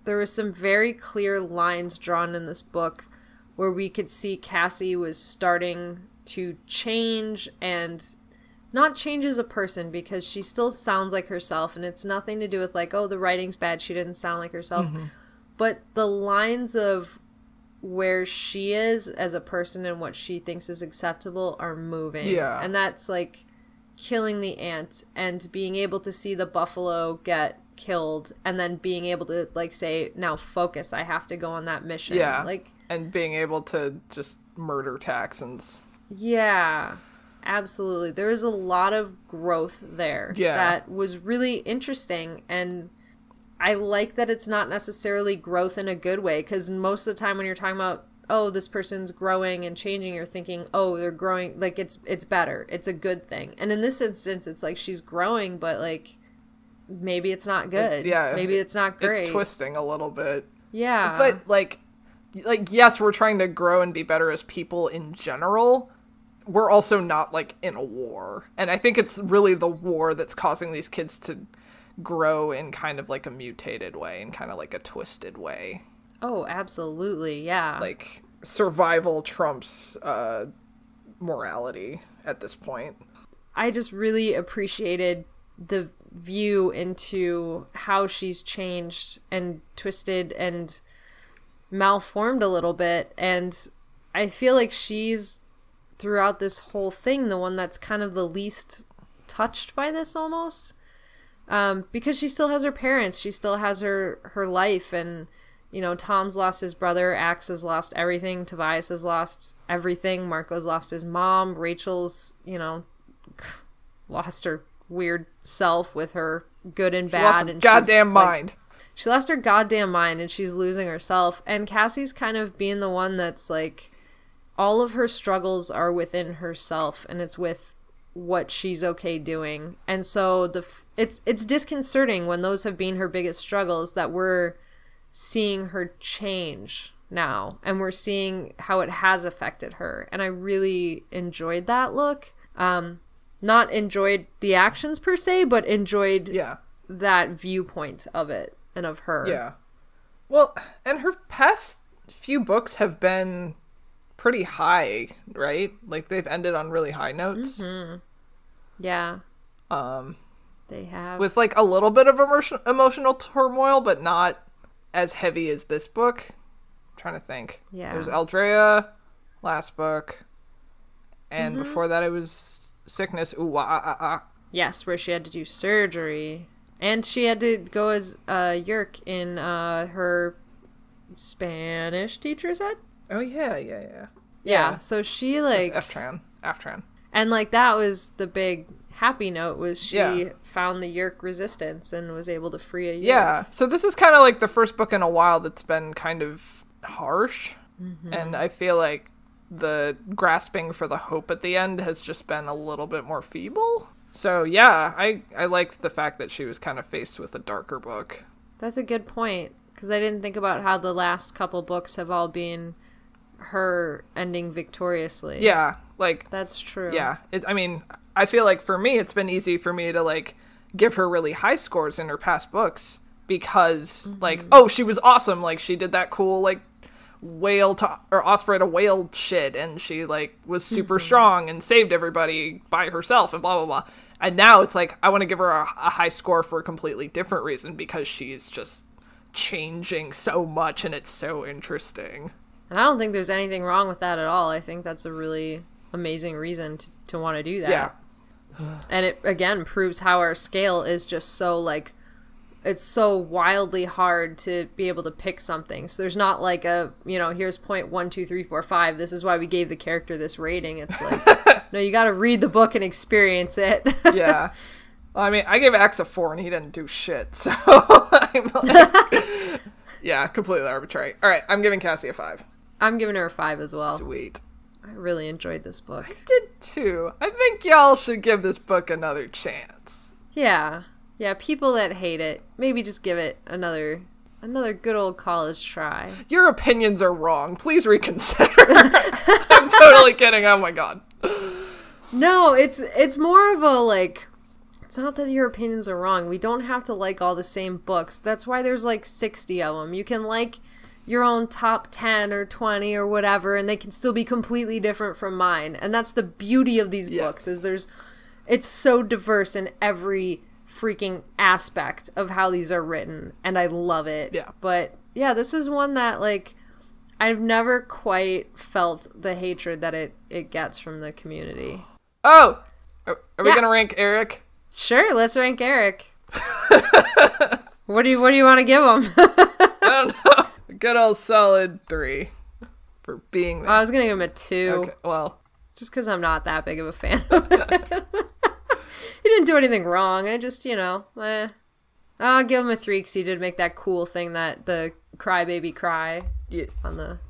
there was some very clear lines drawn in this book where we could see Cassie was starting to change, and not change as a person because she still sounds like herself, and it's nothing to do with like, oh, the writing's bad, she didn't sound like herself. Mm-hmm. But the lines of where she is as a person and what she thinks is acceptable are moving. Yeah. And that's like killing the ant and being able to see the buffalo get killed and then being able to like say, now focus, I have to go on that mission. Yeah. Like, and being able to just murder Texans. Yeah, absolutely. There was a lot of growth there. Yeah. That was really interesting, and I like that it's not necessarily growth in a good way, because most of the time when you're talking about, oh, this person's growing and changing, you're thinking, oh, they're growing, like it's better, it's a good thing. And in this instance, it's like she's growing, but like maybe it's not good. Maybe it's not great. It's twisting a little bit. Yeah. But like yes, we're trying to grow and be better as people in general. We're also not like in a war. And I think it's really the war that's causing these kids to grow in kind of like a mutated way and kind of like a twisted way. Oh, absolutely. Yeah. Like survival trumps morality at this point. I just really appreciated the view into how she's changed and twisted and malformed a little bit. And I feel like she's, throughout this whole thing, the one that's kind of the least touched by this almost. Because she still has her parents, she still has her life, and you know, Tom's lost his brother, Axe has lost everything, Tobias has lost everything, Marco's lost his mom, Rachel's, you know, lost her weird self with her good and bad, and goddamn mind. She lost her goddamn mind, and she's losing herself. And Cassie's kind of being the one that's like, all of her struggles are within herself, and it's with what she's okay doing. And so it's disconcerting when those have been her biggest struggles that we're seeing her change now, and we're seeing how it has affected her. And I really enjoyed that look. Not enjoyed the actions per se, but enjoyed that viewpoint of it and of her. Yeah. Well, and her past few books have been pretty high, right? Like they've ended on really high notes. Mm-hmm. Yeah. They have. With like a little bit of emotional turmoil, but not as heavy as this book. I'm trying to think. Yeah. There's Aldrea, last book. And before that it was Sickness. Ooh, Yes, where she had to do surgery. And she had to go as Yerk in her Spanish teacher said. Oh, yeah. Yeah, so she, like... Aftran. And, like, that was the big happy note, was she Yeah. found the Yerk resistance and was able to free a Yerk. Yeah, so this is kind of like the first book in a while that's been kind of harsh. Mm-hmm. And I feel like the grasping for the hope at the end has just been a little bit more feeble. So, yeah, I liked the fact that she was kind of faced with a darker book. That's a good point, because I didn't think about how the last couple books have all been her ending victoriously. Yeah, like... That's true. Yeah, I mean, I feel like for me, it's been easy for me to, like, give her really high scores in her past books because, like, oh, she was awesome. Like, she did that cool, like, osprey to whale shit, and she, like, was super strong and saved everybody by herself and blah, blah, blah. And now it's like, I want to give her a high score for a completely different reason because she's just changing so much and it's so interesting. And I don't think there's anything wrong with that at all. I think that's a really amazing reason to want to do that. Yeah. And it, again, proves how our scale is just so, like, it's so wildly hard to be able to pick something. So there's not like a, you know, here's point 1, 2, 3, 4, 5. This is why we gave the character this rating. It's like, no, you got to read the book and experience it. Yeah. Well, I mean, I gave Axe a 4 and he didn't do shit. So I'm like, yeah, completely arbitrary. All right, I'm giving Cassie a 5. I'm giving her a 5 as well. Sweet. I really enjoyed this book. I did too. I think y'all should give this book another chance. Yeah. Yeah, people that hate it, maybe just give it another good old college try. Your opinions are wrong. Please reconsider. I'm totally kidding. Oh my god. No, it's more of a, like, it's not that your opinions are wrong. We don't have to like all the same books. That's why there's like 60 of them. You can like your own top 10 or 20 or whatever, and they can still be completely different from mine. And that's the beauty of these books, is it's so diverse in every freaking aspect of how these are written, and I love it. Yeah. But yeah, this is one that, like, I've never quite felt the hatred that it gets from the community. Oh! Are we gonna rank Eric? Sure, let's rank Eric. What do you want to give him? I don't know. A good old solid 3 for being there. I was gonna give him a 2. Okay, well, just because I'm not that big of a fan of it. He didn't do anything wrong. I just, I'll give him a 3 because he did make that cool thing, that the crybaby cry. Yes. On the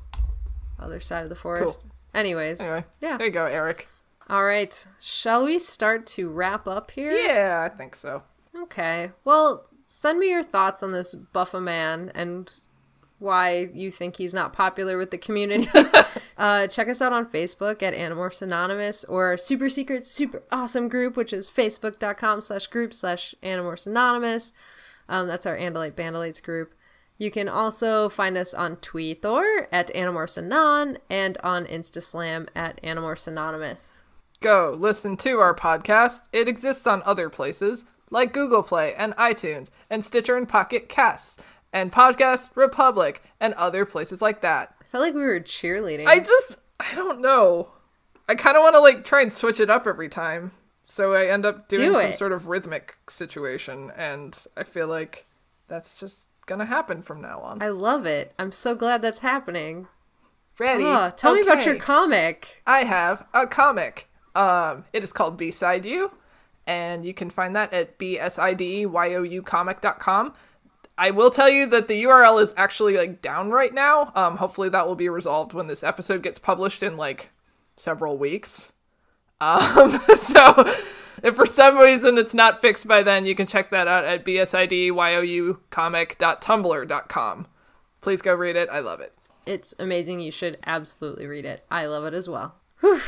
other side of the forest. Cool. Anyways. Anyway, yeah. There you go, Eric. All right. Shall we start to wrap up here? Yeah, I think so. Okay. Well, send me your thoughts on this Buffaman and why you think he's not popular with the community. Check us out on Facebook at Animorphs Anonymous, or our super secret, super awesome group, which is facebook.com/group/Animorphs Anonymous. That's our Andalite Bandalites group. You can also find us on Twitter at Animorphs Anon and on Instaslam at Animorphs Anonymous. Go listen to our podcast. It exists on other places like Google Play and iTunes and Stitcher and Pocket Casts and Podcast Republic and other places like that. I felt like we were cheerleading. I don't know. I kind of want to, like, try and switch it up every time. So I end up doing some sort of rhythmic situation, and I feel like that's just gonna happen from now on. I love it. I'm so glad that's happening. Ready? Tell me about your comic. I have a comic. It is called Beside You, and you can find that at bsideyoucomic.com. I will tell you that the URL is actually, like, down right now. Hopefully that will be resolved when this episode gets published in, like, several weeks. So if for some reason it's not fixed by then, you can check that out at bsideyoucomic.tumblr.com. Please go read it. I love it. It's amazing. You should absolutely read it. I love it as well. Whew.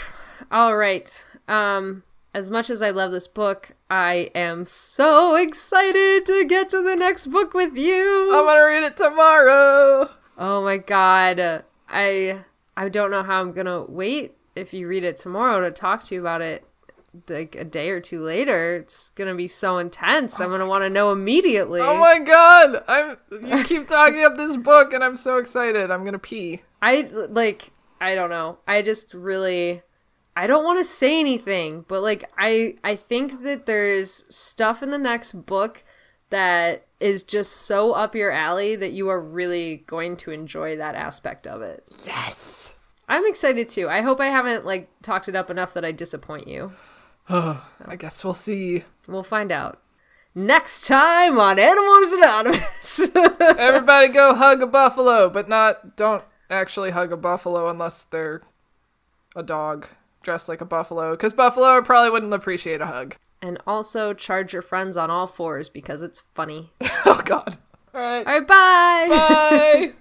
All right. As much as I love this book, I am so excited to get to the next book with you. I'm gonna read it tomorrow. Oh my god. I don't know how I'm gonna wait if you read it tomorrow to talk to you about it like a day or two later. It's gonna be so intense. I'm gonna want to know immediately. Oh my god. You keep talking up this book and I'm so excited. I'm gonna pee. I don't know. I don't want to say anything, but, like, I think that there's stuff in the next book that is just so up your alley that you are really going to enjoy that aspect of it. Yes! I'm excited too. I hope I haven't, like, talked it up enough that I disappoint you. I guess we'll see. We'll find out. Next time on Animorphs Anonymous. Everybody go hug a buffalo, but don't actually hug a buffalo unless they're a dog dressed like a buffalo, because buffalo probably wouldn't appreciate a hug. And also charge your friends on all fours because it's funny. Oh, God. All right. All right, bye. Bye.